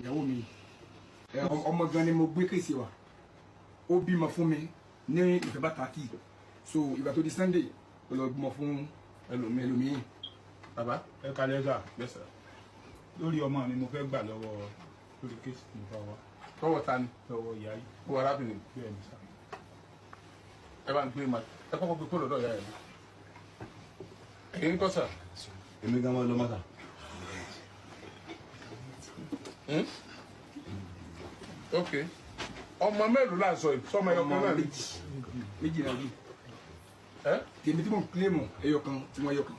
ìyàwó mi ọmọ gan ni mo gbé kéèsì wa ó bímọ fún mi ní ìfẹ́ bàtà kì so ìgbà tó di Sunday ó lọ bímọ fún ẹlòmíì. bàbá ẹ kalẹ̀ sà lẹ́sà lórí ọmọ mi mo fẹ́ gbà lọ́wọ́ lórí kéèsì mo bá wa. tọwọ́ ta ni. lọ́wọ́ ìyá yìí. ó wà arábìnrin. bẹ́ẹ̀ ni sà. ẹ bá ń gbé ma ẹ kọ́kọ́ gbé kó lọ́dọ̀ ìyá ẹ̀ èyí ń kọ́ sà. èmi gan máa lọ mọ́ta. ok ọmọ mélòó la sọ yìí sọmọ ẹyọ kan náà. méjì náà bí ẹ tèmi tí mo ń kílèmù ẹyọ kan tí wọn ẹyọ kan.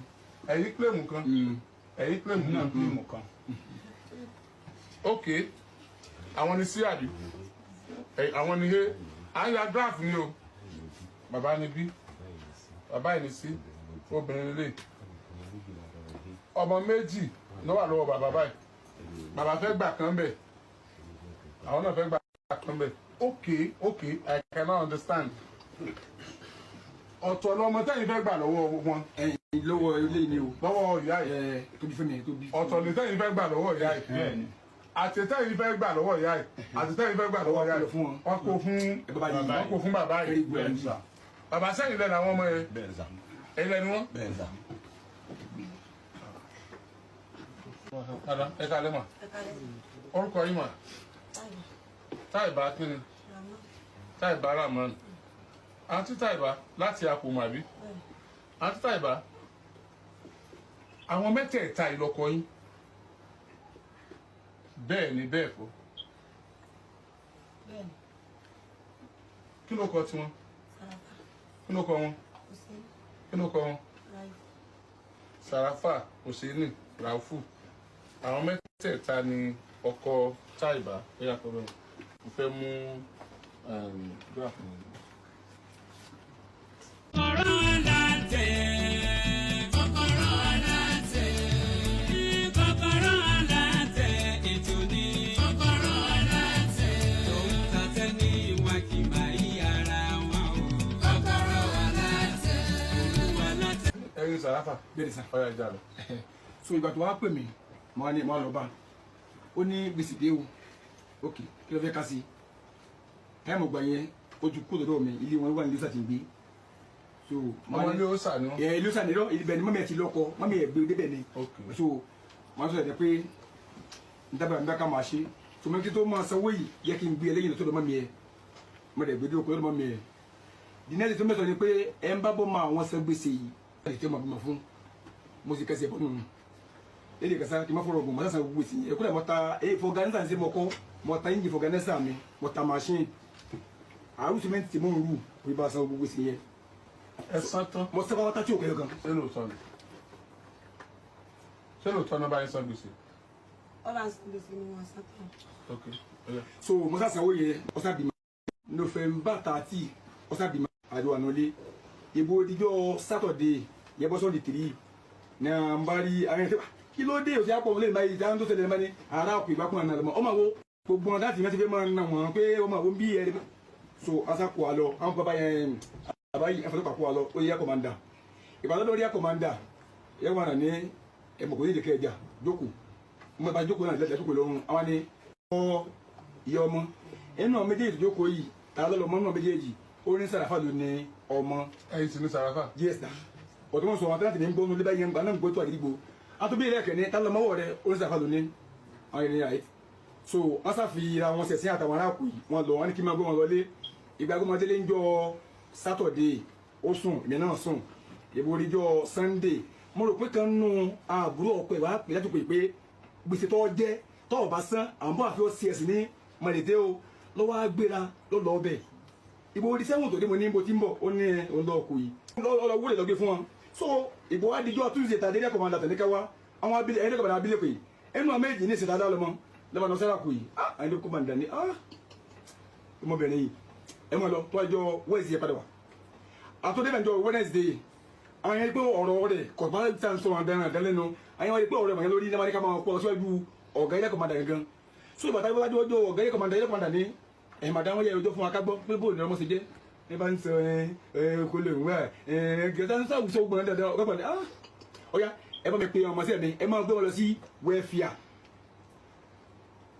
ẹ̀yin kílèmù kan ẹ̀yin kílèmù náà náà. kílèmù kan. ok àwọn ni sí àbí àwọn ni he à ń ya graph ni o bàbá ni bí bàbá yìí ni sí obìnrin lè ọmọ méjì ló wà lọ́wọ́ bàbá báyìí bàbá fẹ́ gbà kan bẹ̀ àwọn náà fẹ́ gbà kan bẹ̀ ok I cannot understand ọ̀tọ̀ lọmọ tẹ́yìn fẹ́ gbà lọ́wọ́ wọn. lọ́wọ́ ilé ni o. lọ́wọ́ ìyá yìí. tóbi fún mi tóbi. ọ̀tọ̀ ni tẹ́yìn fẹ́ gbà lọ́wọ́ ìyá yìí. àti tẹ́yìn fẹ́ gbà lọ́wọ́ ìyá yìí. àti tẹ́yìn fẹ́ gbà lọ́wọ́ ìyá yìí. wọ́n kó fún bàbá yìí. bàbá sẹ́yìn lẹ́nu àwọn ọmọ yẹn. ẹ̀yin lẹ́nu wọn. ẹ ká lẹ́ mà. orúkọ yìí mà. Táìbà kí ni. Táìbà Rahman. Àǹtí Táìbà láti Apòmàbí. Àǹtí Táìbà àwọn mẹ́tẹ̀ẹ̀ta ìlọ́kọ yín bẹ́ẹ̀ ni bẹ́ẹ̀ kọ́ kí ló kọ tiwọn kí ló kọ wọn kí ló kọ wọn Sàràfà Hùsẹ́nì Ràúfù àwọn mẹ́tẹ̀ẹ̀ta ni ọkọ Táìbà ó yà kọ́ bẹ́ẹ̀ mo fẹ́ mú graph mi. Sàràfà bẹ́ẹ̀ sà. ọ̀yà ìjà lọ. so ìgbà tó wá pè mí mo lọ bá ó ní gbèsè dé o ok kí ló fẹ́ ká sí táìmù gbà yẹn ó ju kó lọ́dọ̀ mi ilé wọn wà ní ilé gbé so ọmọ ilé ó sà ni wọn. ilé ó sà ni lọ ibẹ̀ ni mọ́mí ẹ̀ ti lọ́kọ mọ́mí ẹ̀ gbé débẹ̀ ni so wọ́n sọ ẹ̀ pé n dábàá mi bá ká máa ṣe so mọ́mí tó máa sanwó yìí yẹ kí n gbé ẹlẹ́yìn lọ́tọ́ mọ́mí ẹ̀ mọ́ dẹ̀ gbé dé okòó lọ́dọ̀ mọ́mí ẹ̀ dínẹ́ẹ̀tì tó mẹ́sàn ni pé ẹ̀ ń bá bọ́ máa wọ́n san gbèsè yìí ẹ̀ tẹ́ mọ̀ fún mo sì kẹsẹ̀ bọ́nù èdè kẹsà kí n má fọ̀rọ̀ gùn mo sàṣà gbogbo sí ẹ̀kúrẹ́ mọ́ta fọ̀gánẹ́sà ń ṣe mọ́kọ́ mọ́ta yín jẹ fọ̀gánẹ́sà mi mọ́ta machine àrùn sìmẹ́ntì tí mò ń rù kò bá san gbogbo sí yẹn. ẹ san tán. mo sẹ́kọ̀ wọ́n tá tí ò kẹ́yọ̀ kan. ṣé lóòótọ́ ni ṣé lóòótọ́ náà bá yín san gbèsè. ọba san gbèsè ni wọn san tán. ok so mo sàṣà owó yẹ ọ̀sàbìmọ̀ November 30 ọ̀sàbìmọ̀ àjọ ànálé ìbò ìdíjọ́ Saturday yẹ bọ́ sọ́ọ̀dì 3 na mbari àwọn ẹ̀sẹ̀ kí ló dé òsì àpọ̀ lè máa ìdáhùn tó ṣẹlẹ̀ mẹ́ni ara ọkọ̀ ìbákùn àná lọ́mọ ọmọ wo gbogbo ọ̀nà láti mẹ́sẹ̀ fẹ́ máa nà wọ́n pé ọmọ àwọn bí ẹ̀rí so asakò àlọ́ àwọn bàbá yẹn àbáyé ẹ̀fọ́lọ́pàá kó àlọ́ ó yẹ kọ̀mándà ìbàdàn lórí kọ̀mándà ẹ̀ wà nà ní ẹ̀mọ̀kò ní ìdíkẹ́ ẹja jókòó ọmọ ìbá jókòó náà lẹ́tẹ̀ jókòó lọ́rùn àwọn ni ọ ìyá ọmọ ẹnu àwọn méjèèjì jókòó yìí tàà lọ́lọ́ mọ́ náà méjèèjì ó ní Sàràfà ló ní ọmọ ẹ̀yin sì ní Sàràfà. yes sir ọ̀tún wọn sọ wọn àtàlàtì ní gbónú lébà yẹn gbaná gbótó àdìgbò àtúbí ilé ẹ̀kẹ́ ní tálọ́mọ́wọ́ rẹ oníṣàfà lónìí àwọn ènìyàn àyè so wọ́n ṣàfihàn àwọn sẹ̀sìn àtàwọn aráàkú yìí wọn lọ wọn ní kí n máa gbé wọn lọlé ìgbà gbọmọdélé ń jọ Saturday ó sùn èmi náà sùn ìbò oríjọ Sunday mo rò pé kan nù àbúrò ọ̀pẹ wàá pè láti pè pé gbèsè tó jẹ́ tó ọ̀bá sán àwọn bọ́ àfi ó cs ní mọ̀lẹ́dẹ́ o lọ́wọ́ á gbéra lọ́lọ́ ọbẹ̀ ìbò orí sẹ́wọ̀n tó dé mo ní bó ti ń bọ̀ ó ní ọlọ́ọ̀kù yìí ọlọ́wọ́ lè gbé fún wọn so ìbò wa dijọ́ Tuesday tàdé ẹ̀kọ́ máa dàtẹ̀ níkà wá àwọn abilé ẹ̀yìn lẹ́kọ̀ọ́ abilé pé ẹnu àmẹ́jì ní ìsìtàdá lọ́mọ lọ́mọ lọ sára kù yìí ẹ̀yìn lẹ́kọ̀ọ́ máa dà ní ọmọbìnrin yìí ẹ mọ̀ lọ tó ẹjọ́ Wednesday padà wá àtúndébẹ̀jọ́ Wednesday àwọn yẹn pé ọ̀rọ̀ rẹ̀ kọ̀ọ̀bá tí a ń sọ àdáná àdálẹ́nu àwọn yẹn pé ọ̀rọ̀ rẹ̀ lórí náà ká máa pọ̀ síwájú ọ̀gá ilé kọ̀mọ̀dà gangan so ìbàtà ìwájú ọjọ́ ọ̀gá ilé kọ̀mọ̀dà ní ẹ̀mọ̀dá wọn yẹ ọjọ́ fún akágbọ́ pé bóòlù ọmọ ṣe jẹ́ ẹ bá ń sọ kó lè wá gẹ̀ẹ́sà ń sáwùsọ gbọ́n dandan ọ̀gá pàdé ọ̀yá ẹ bá mi pe ọmọ sí ẹ̀mí ẹ máa gbé wọn lọ sí wẹ́fíà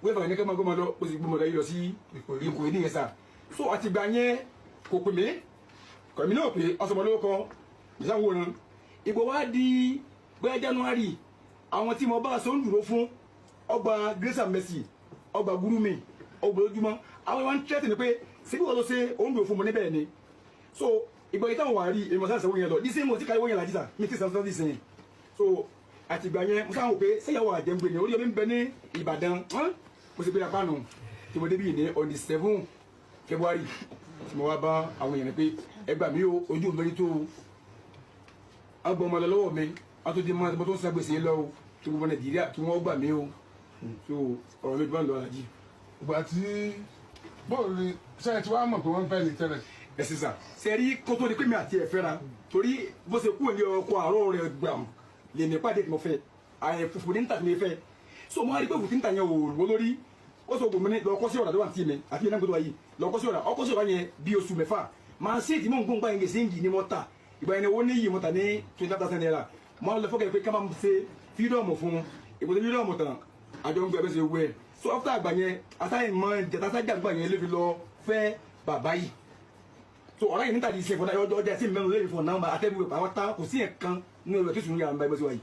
wọ́n fà ní kẹ́ máa gbọ́ máa lọ ó sì gbọ́ máa lọ yìí lọ sí Ìkòyí nìyẹn sà so àtìgbà yẹn kò pè mí kọ̀mí náà pé ọsọmọlówó kan ìsáwòrán ìgbò wá di bóyá January àwọn tí mo bá aṣọ ń dúró fún ọgbà Grace and Mercy ọgbà Gurumi ọgbà Ojúmọ́ àwọn ìwà ń tẹ́tì ni pé síbí wọ́n lọ ṣe òun dúró fún mi níbẹ̀ ni so ìgbà yìí táwọn wà rí èmi ọ̀sán ìṣẹ́wó yẹn lọ dísé mo ti káyọ̀ yẹn làjísà mi ti sàn dísé yẹn so àtìgbà yẹn mo sáà wò pé sẹ́yàwó àjẹmgbè ni orí omi ń bẹ ní Ìbàdàn mo sì gbé apá nù tí mo débí ní on the 7 February tí mo wá bá àwọn èèyàn pé ẹgbà mi o ojú mi tó agbọn ọmọ lọ́wọ́ mi àtúndì mọ mo tó ń san gbèsè lọ o kí gbogbo Nàìjíríà kí wọ́n gbà mí o so ọ̀rọ̀ mi gbọ́n lọ àjí. ìgbà tí bóòlù ni sẹ́yìn tí wàá mọ̀ pé wọ́n fẹ́ ní tẹ́lẹ̀. ẹ sísà sẹ́rí kó tó di pé mi àti ẹ̀ fẹ́ra torí bó ṣe kúrò ní ọkọ̀ àárọ̀ rẹ̀ gbàm lè ní pàdé tí mo fẹ́ àyẹ̀ fùfù ní níta tí mo fẹ́ so mo rí pé fùfù níta yẹn ò wọ́ lórí ó sọ gbòmìnir lọ́kọ́ sí ọ̀rọ̀ tó wà ní tì mí àti ìyẹn náà gbọdọ̀ wáyé lọ́kọ́ sí ọ̀rọ̀ ọkọ́ sí ọ̀rọ̀ yẹn bí oṣù mẹ́fà máa ṣe ìdí mọ̀ nǹkan gbà yẹn gèsè ń yìí ní mọ́ta ìgbà yẹn owó ní yìí mọ́ta ní 20,000 naira mo lọ fọ́kẹ́ pé ká máa ṣe fídọ́ọ̀mù fún ìbòsí fídọ́ọ̀mù tán àjọ ń gbé ẹgbẹ́ ṣe wú ẹ̀ so after àgbà yẹn asáyìn mọ ìjẹta sájà gbà yẹn ló fi lọ fẹ́ bàbá yìí so ọ̀rọ̀ yìí níta di ìṣe ìfọ̀dá ọjọ́ ẹ̀sìn mẹ́rin lórí ìfọ̀n náà àtẹ́bí pàwọ́ tá kò sí ẹ̀kan ní ọ̀rọ̀ tí sùn yàrá ń bá ẹgbẹ́ sí wa yìí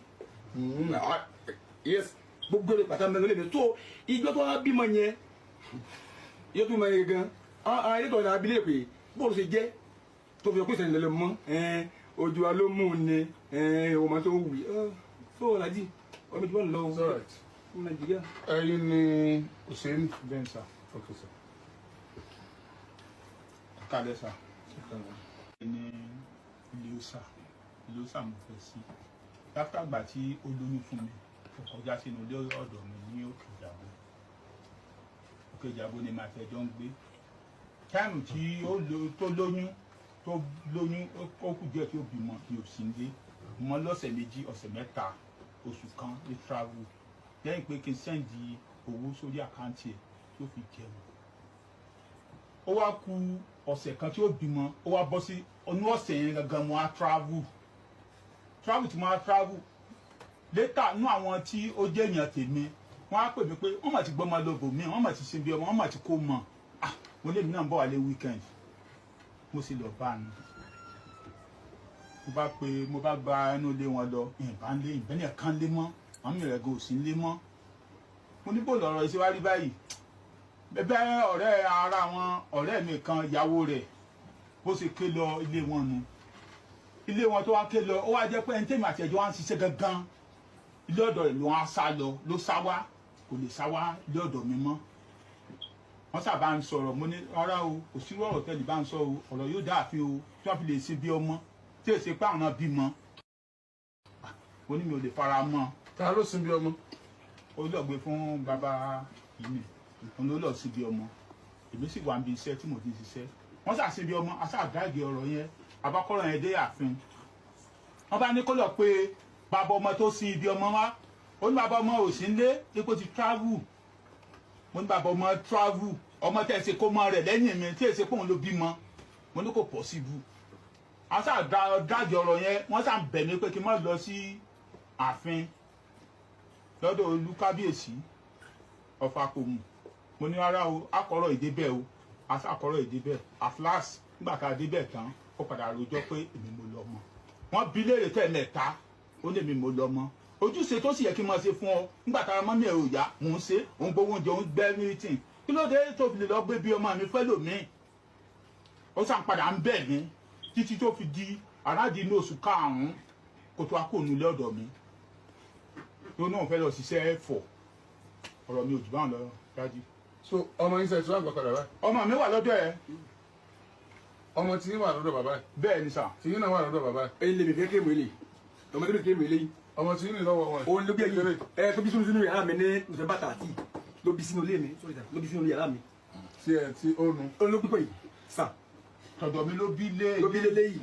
yes gbogbo rẹ̀ pàtàkì mẹ́rin lórí so ìjọ tó wá bímọ yẹn yóò tún mọ yẹn gan àwọn ilé ìtọ́jú abilé pé bóòlù ṣe jẹ́ tó fi ọkùnrin ìṣẹ̀lẹ̀ lọ́mọ ojú wa ló mú un ní ọmọ tó wù í so ọ̀làjì ọmọ ìjọba ń lọ Nàìjíríà. ẹ̀yin ni òṣèlú bẹ́ẹ̀ sà okay sir. kálẹ̀ sà ní ilé òsà mo fẹ́ sí látàgbà tí ó lóyún fún mi ó kọjá sínú ilé ọ̀dọ̀ mi ní Òkè Ìjàbó ni màá fẹ́ jọ ń gbé táìmù tí tó lóyún ó kù díẹ̀ tí ó bímọ ní òsínlé mọ́ lọ́sẹ̀ méjì ọ̀sẹ̀ mẹ́ta oṣù kan ní travel lẹ́yìn pé kí n sẹ́ndì owó sórí àkáǹtì ẹ̀ tó fi jẹun ó wá ku ọ̀sẹ̀ kan tí ó bímọ ó wá bọ́ sí inú ọ̀sẹ̀ yẹn gangan mo á travel tí mo á travel létà nú àwọn tí ó jẹ́ èèyàn tèmi wọ́n á pè mí pé wọ́n mà ti gbọ́ máa lọ́bọ̀ mi wọ́n mà ti ṣe bí ọmọ wọ́n mà ti kó mọ̀ mo lé mi náà ń bọ̀ wálé weekend mo sì lọ bá a nù mo bá gba ẹnu ilé wọn lọ ìbẹ́ni ẹ̀kan lé mọ́ àwọn mi rẹ̀ gò sí lé mọ́ mo ní bò lọ́rọ̀ iṣẹ́ wá rí báyìí bẹ́ẹ̀ ọ̀rẹ́ ara wọn ọ̀rẹ́ mi kan ìyàwó rẹ̀ bó ṣe ké lọ ilé wọn nu ilé wọn tó wá ké lọ ó wá jẹ́ pé ẹni tèmi àti ẹ̀jọ́ wá ń ṣiṣẹ́ gangan ilé ọ̀dọ̀ rẹ̀ ló wá sá lọ ló sá wá kò lè sá wá ilé ọ̀dọ̀ mi mọ́ wọ́n sábà ń sọ̀rọ̀ mo ní rárá o kò sí ọ̀rọ̀ tẹ́lẹ̀ bá ń sọ o ọ̀rọ̀ yóò dáàfin o tí wọ́n fi lè ṣe bí ọmọ tí èsì pé àwọn bímọ mo ní mi ò lè fara mọ́. ta ló sin bí ọmọ. ó lọ gbé fún bàbá yìí òun ló lọ sí bí ọmọ èmi sì wà níbi iṣẹ́ tí mo ti ṣiṣẹ́ wọ́n ṣàṣe bí ọmọ aṣáàdáàgì ọ̀rọ̀ yẹn abákọ́rọ̀ yẹn dé ààfin wọ́n bá ní kó lọ pé bàbá ọmọ tó sin ibi ọmọ wa ó ní bàbá ọmọ ò sí nílé ipò ti travel mo ní bàbá ọmọ travel ọmọ tẹ̀ ṣe kó mọ rẹ̀ lẹ́yìn mi tí èsì pé òun ló bímọ mo ní kò possible aṣáàdáàgì ọ̀rọ̀ yẹn wọ́n ṣàn bẹ̀ mí pé kí n má lọ sí ààfin lọ́dọ̀ olúkábíyèsí ọ̀fàkòmù mo ní rárá o akọ̀rọ̀ ìdébẹ̀ o akọ̀rọ̀ ìdébẹ̀ at last nígbà tá a débẹ̀ tán ó padà rojọ́ pé èmi mo lọ mọ́ wọ́n bi léèrè tẹ̀mẹ̀ta ó ní èmi mo lọ mọ́ ojúṣe tó sì yẹ kí n máa ṣe fún ọ nígbà tá a mọ́ mi ẹ̀ ò yá mò ń ṣe òun gbowó oúnjẹ òun gbẹ́ mítìn kí ló dé tó fi lè lọ gbé bí ọmọ mi fẹ́ lòmíì ó sàn padà ń bẹ̀ mí títí tó fi di aráàdì inú oṣù karùn-ún kó tó a kó òun lé ọ̀dọ̀ mi tó náà fẹ́ lọ ṣiṣẹ́ ẹ̀fọ́ ọ̀rọ̀ mi ò jù báwọn lọ dájú. so ọmọ yín sẹ́yìn tí wọ́n gbọ́kọ̀dà báyìí. ọmọ mi wà lọ́dọ̀ ẹ̀. ọmọ tí yín wà lọ́dọ̀ bàbá ẹ̀. bẹ́ẹ̀ ni sà. tí yín náà wà lọ́dọ̀ bàbá ẹ̀. ẹyin lè mi fẹ́ kéèmù ilé ọmọ tó lè kéèmù ilé. ọmọ tí yín ní lọ́wọ́ wọn. òun ló bí ẹyin ẹ tó bí sínú yàrá mi ní November 30 ló bí sínú ilé mi ló bí sínú yàrá mi. tí ẹ ti ó nu. ó ló pípọ̀ yìí sà. tọ̀dọ̀ mi ló bí lé eléyìí.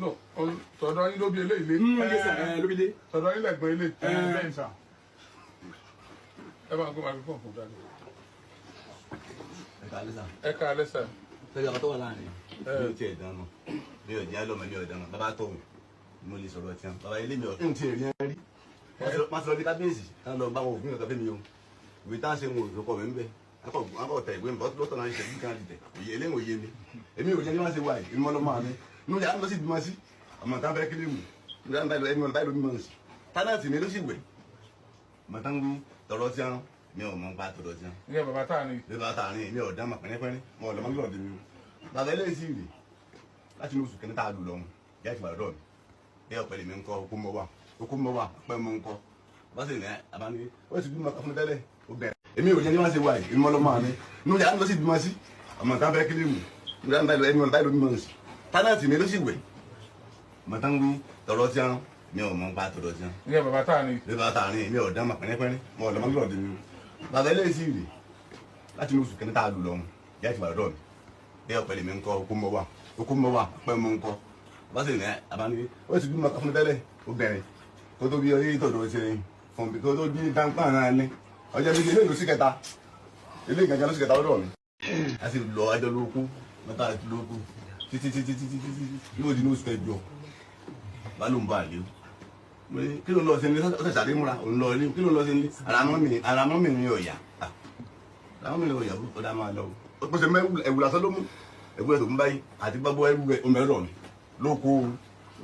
no tọ̀dọ̀ yín ló bí eléyìí lé. ló bí lé. tọ̀dọ̀ yín lẹ̀gbọ́n ilé. bẹ́ẹ̀ ni sà. ẹ máa ń gbọ́ máa fi fọ́ọ̀mù fún dání. ẹ ká alẹ́ sà. sọ́jà ọkọ̀ tó wà láàrin mi ò tiẹ̀ dán mọ́ mi ò jẹ́ lọ́mọ mi ò dán mọ́ bàbá tó wù mo lè sọ̀rọ̀ tiẹ̀ bàbá ilé mi ò ń tiẹ̀ rí ẹ rí má sọ ní kábíyèsí tá lọ bá wọn òfin ọ̀gá fẹ́mi o ìwé tá à ń ṣe wọn òfin kọ̀ mí ń bẹ̀ akọ̀ tẹ̀ ìwé mi lọ́tọ̀ náà ṣe kíkan ti tẹ̀ òye eléyìí òye mi èmi ò jẹ́ kí wọ́n ṣe wà yìí èmi ọlọ́mọ mi inú ìyá mi lọ sí ìbímọ sí ọmọ tá fẹ́ kílímù ẹni ọ̀tá ìlú bímọ sí tánàtì mi ló sì wẹ̀ ọmọ tá ń wí tọrọ tí wọn mi ò mọ ń pa tọrọ tí wọn. ilé bàbá tá a ní. ilé bàbá tá a ní mi ò dá mà pẹ́rẹ́pẹ́rẹ́ mo ò lọ́mọ lọ́ọ̀dẹ mi o bàbá eléyìí sì rè láti ní oṣù kẹ́ni tá a lù lọ́hùn ìyá ìfìwà lọ́ọ̀ mi bí ọ̀pẹ̀lẹ̀ mi ń kọ́ okú mọ́ wà pẹ́ mọ́ ń kọ́ bá sì ní àbáni ó ti bímọ fún mi tẹ́lẹ̀ ó bẹ̀rẹ̀ èmi ò jẹ́ kí wọ́n ṣe wà yìí èmi ọlọ́mọ mi inú ìyá mi lọ sí ìbímọ sí ọmọ tá fẹ́ kílímù ẹni ọ̀tá ìlú bímọ sí tánàtì mi ló sì wẹ̀ ọmọ tá ń wí tọrọ tí wọn mi ò mọ ń pa tọrọ tí wọn. ilé bàbá tá a ní. ilé bàbá tá a ní mi ò dá mà pẹ́rẹ́pẹ́rẹ́ mo ò lọ́mọ lọ́ọ̀dẹ mi o bàbá eléyìí sì rè láti ní oṣù kẹ́ni tá a lù lọ́hùn ìyá ìfìwà lọ́ọ̀ mi bí ọ̀pẹ̀lẹ̀ mi ń kọ́ okú mọ́ wà pẹ́ mọ́ ń kọ́ bá sì ní àbáni ó ti bímọ fún mi tẹ́lẹ̀ ó bẹ̀rẹ̀ kó tó bí ọyẹ́ ìtọ̀dọ̀ ṣe fún mi kó tó bí dáńpá náà ní ọjọ́ méjì ilé ìlú sí kẹta ilé ìgbàgbọ́ ló sì kẹta lọ́dọ̀ mi. a sì lọ ẹjọ́ lóko mẹ́ta lóko títí yóò di ní oṣù kẹjọ bá ló ń bá àlè o kí ló ń lọ sí ní ọ̀sẹ̀ sàdé múra òun lọ ilé kí ló ń lọ sí ní àràmọ́ mi ní ọ̀yà àràmọ́ mi ní ọ̀yà ó dá máa lọ o pèsè ẹ̀wù lásán ló mú ẹ̀wù ẹ̀ tó ń báyìí àti gbogbo ẹ̀wù ẹ̀ ọmọ ẹ̀rọ mi lóko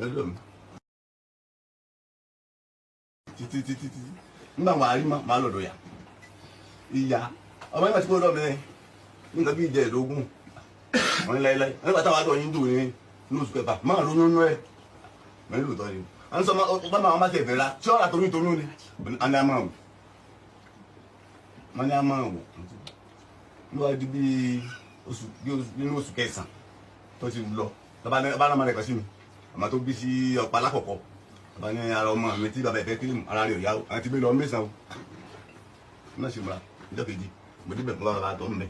ẹ̀rọ mi títí nígbà wàá rí máa lọ́dọ̀ yà ìyá ọmọ nígbà tí kò lọ́ọ̀ mi nígbà bí ìjẹ́ ìdógún wọ́n ní láéláé nígbà táwọn àtọ̀ yín dùn ní oṣù kẹfà máa ronú nú ẹ̀ mẹ́rin lòótọ́ ni wọ́n sọ bá máa bá tẹ̀ fẹ́ la tí ọ̀rà torí ni wọ́n ní a máa wò ní wàá di bí nínú oṣù kẹsàn-án tó ti lọ bá náà máa rẹ̀ kọ́ sí mi àmọ́ tó bí sí ọ̀pá alákọ̀ọ́kọ́ bá ní ara ọmọ mi tí bàbá ìfẹ́ kílímù ara rẹ̀ ò yá o àti bí lọ mẹ́sàn o náà sì múra ìjọ kejì mo débẹ̀ fún bàbá àtọ́ mi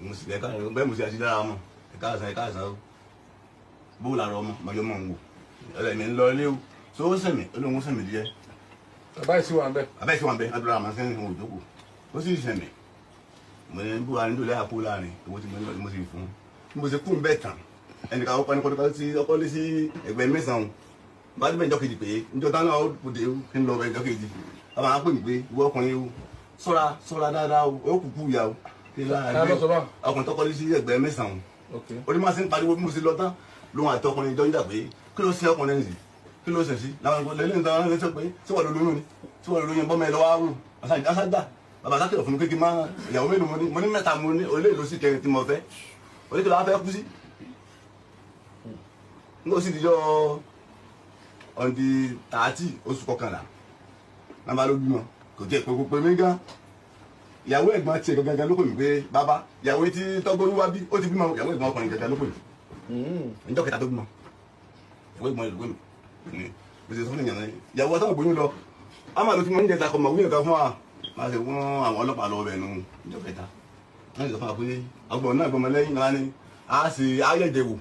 mo sì ẹ̀ka bẹ́ẹ̀ mo sì àti dára ọmọ ẹ̀ka àṣà o bó lára ọmọ màjọ mọ̀ ń wò ẹ̀rẹ̀ mi ń lọ ilé o tó ó sẹ̀mí olóhùn sẹ̀mí díẹ̀. bàbá yìí sì wà ń bẹ. bàbá yìí sì wà ń bẹ adúlá àmọ́ sẹ́yìn ohun ìjókòó ó sì sẹ̀mí mo ní bó wa nílò àpò láàrin owó tí mo sì fún mo sì kú ń bẹ̀ tán ẹnìkan ọkọ ní kọ́tọ́ lé sí ẹgbẹ́ mẹ́sàn-án bá dé bẹ́ẹ̀ njọ́ kejì pé njọ́ dáná ó dé kí n lọ bẹ́ẹ̀ njọ́ kejì a máa pè mí pé ìwọ ọkùnrin o ṣọ́ra dáadáa o ó kúkú ya o kí láàrin ọkùnrin tọkọ lé sí ẹgbẹ́ mẹ́sàn-án orí máa ṣe ń pariwo bí mo ṣe lọ tán lóhun àti ọkùnrin ìjọ ń jà pé kí ló ṣe ọkùnrin yìí kí ló ṣe sí làwọn ìgbọ́n lẹ́yìn ìtàn wọn ṣe pé tí wọ́n lóyún ni tí wọ́n lóyún bọ́mọ ẹ lọ́wọ́ àrùn aṣáájá bàbá sákìlọ̀ fún mi kékeré máa ìyàwó mélòó mo ní mẹ́ta mo ní olè ló sì kẹrin tí mo fẹ́ oníkèlè wá fẹ́ kú sí n kò sì dijọ́ on the 30 oṣù kọkànlá nàbà ló bímọ kò jẹ́ pé mí gan ìyàwó ẹ̀gbọ́n tiẹ̀ gangan ló pè mí pé bàbá ìyàwó tí tọ́gbọ́n wá bí ó ti bímọ ìyàwó ẹ̀gbọ́n ọkùnrin gangan ló pè mí ìjọ kẹta tó bímọ ìyàwó ẹ̀gbọ́n ìlú pè mí gbèsè sọ fún ìyàwó ìyàwó ọtọ́ ògbóyún lọ àmà ló ti mọ oúnjẹ ta kọ mọ wíyàn kan fún wa máa ṣe fún àwọn ọlọ́pàá lọ bẹ̀ nù ìjọ kẹta wọ́n sọ fún wa pé ọgbọ̀n náà gbọmọ lẹ́yìn náà ni a ṣe ayédèwò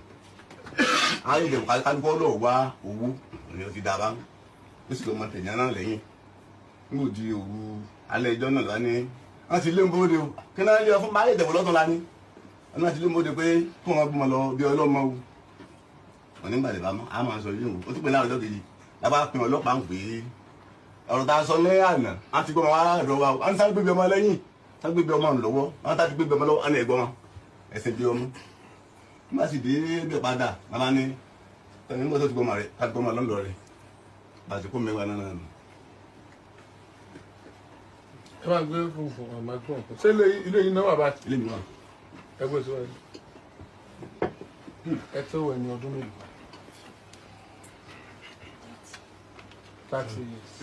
kálukọ́ lọ wá owó ni ó ti dábàá ó sì lọ́ mọ tẹ̀yán náà lẹ́yìn nígbò di òru alẹ́ ìjọ náà lánìí wọ́n ti lé ń bóde o kí náà lé ọ fún máa yẹ̀dẹ̀wò lọ́tún lánìí wọ́n náà ti lé ń bóde pé kí wọ́n gbọ́mọ lọ bí ọlọ́mọ o wọ́n nígbà lè bá mọ́ a máa sọ yìí o ó tún pè náà lọ́jọ́ kejì lábá pin ọlọ́pàá ń pè é ọ̀rọ̀ tá a sọ ní àná a ti gbọ́mọ wá rọ̀ wa wọ́n sáré gbébi ọmọ lẹ́yìn sáré gbébi ọmọ lọ́wọ́ wọ́n tá ti gbébi ọmọ lọ́wọ́ á ní ẹ̀gbọ́n wọn ẹ̀sìn bí ọmọ nígbà sì dé bẹ́ẹ̀ padà màmá ní tẹ̀lé nígbà tó ti gbọ́mọ rẹ̀ ká ti gbọ́mọ lọ́dọ̀ rẹ̀ bàtí kó mẹ́wàá náà nù. ẹ máa gbé fún ọmọ ẹgbọn ṣé ilé yìí náà wà bá ilé mi wà. ẹgbẹ́ síwájú ẹ tó wẹ̀ ní ọdún mélòó 30 years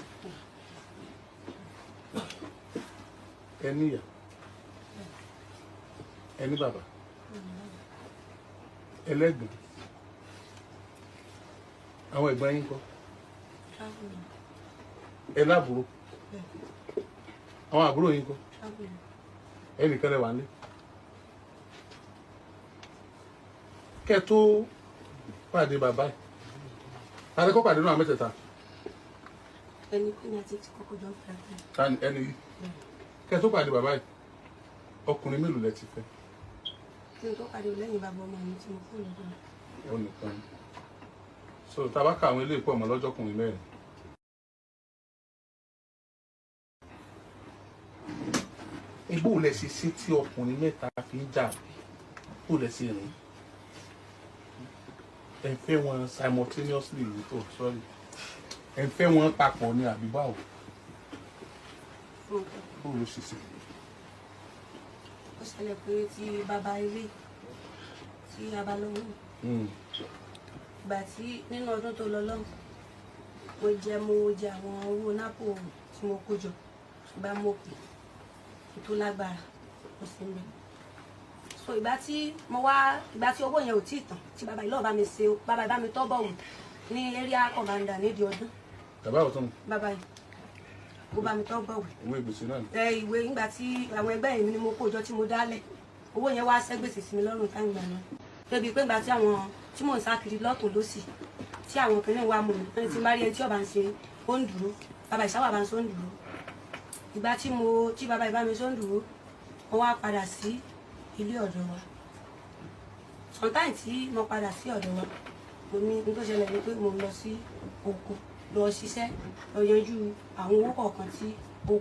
ẹ níyà ẹ ní bàbá ẹlẹ́gbọ̀n àwọn ẹ̀gbọ́n yín kọ́ ẹ láàbúrò àwọn àbúrò yín kọ́ ẹnìkan lẹ wà ní kẹ́ tó pàdé bàbá ẹ̀ tàbí kọ́ pàdé náà mẹ́tẹ̀ẹ̀ta ẹni kí ni àti kọ́kọ́ jọ ń fẹ́ ẹni yìí kẹ́ tó pàdé bàbá ẹ̀ ọkùnrin mélòó lẹ ti fẹ́ kí n tó pàdé lẹ́yìn bàbá ọmọ mi tí mo kú lọ́dọ̀ ó nìkan so tabaka àwọn ilé ìpọ̀ ọmọ lọ́jọ́kùnrin mẹ́rin Ibo lẹ ṣe ṣe tí ọkùnrin mẹ́ta fi ń jà bó lẹ ṣe rìn ẹ fẹ́ wọn simultaneously sorry ẹ fẹ́ wọn papọ̀ ní àbí báwo bó ló ṣe ṣe. Ó ṣẹlẹ̀ pé tí bàbá ilé tí a bá lọ́wọ́ ìgbà tí nínú ọdún tó lọ lọ́hùn mo jẹ àwọn owó nápò tí mo kó jọ ìgbà mo pè tó lágbára ó sì ń bẹ so ìgbà tí owó yẹn ò tí ì tán tí bàbá ìlọ́ọ̀ bá mi ṣe bàbá bá mi tọ́ bọ̀wù ní area commander nídìí ọdún. bàbá ò tán. bàbá yìí ó bá mi tọ́ bọ̀wù. ìwé ìgbésẹ̀ náà. ìwé nígbà tí àwọn ẹgbẹ́ yìí ni mo kó jọ tí mo dálẹ̀ owó yẹn wá ṣẹ́gbèsè sí mi lọ́rùn táwọn ìgbà náà débi pé ìgbà tí àwọn tí mò ń sá kiri lọ́tún lọ́sì tí àwọn kìnìún wa mú mi ẹni tí bá rí ẹni tí ọba ń ṣe ó ń dúró bàbá ìsáwà bá ń ṣe ó ń dúró ìgbà tí bàbá ìbá mi ṣe ó ń dúró wọ́n wá padà sí ilé ọ̀dọ̀ wa sometime tí mo padà sí ọ̀dọ̀ wa mo ní ní tó ṣẹlẹ̀ ni pé mo lọ sí oko lọ ṣiṣẹ́ lọ yanjú àwọn owó kọ̀ọ̀kan tí ó kù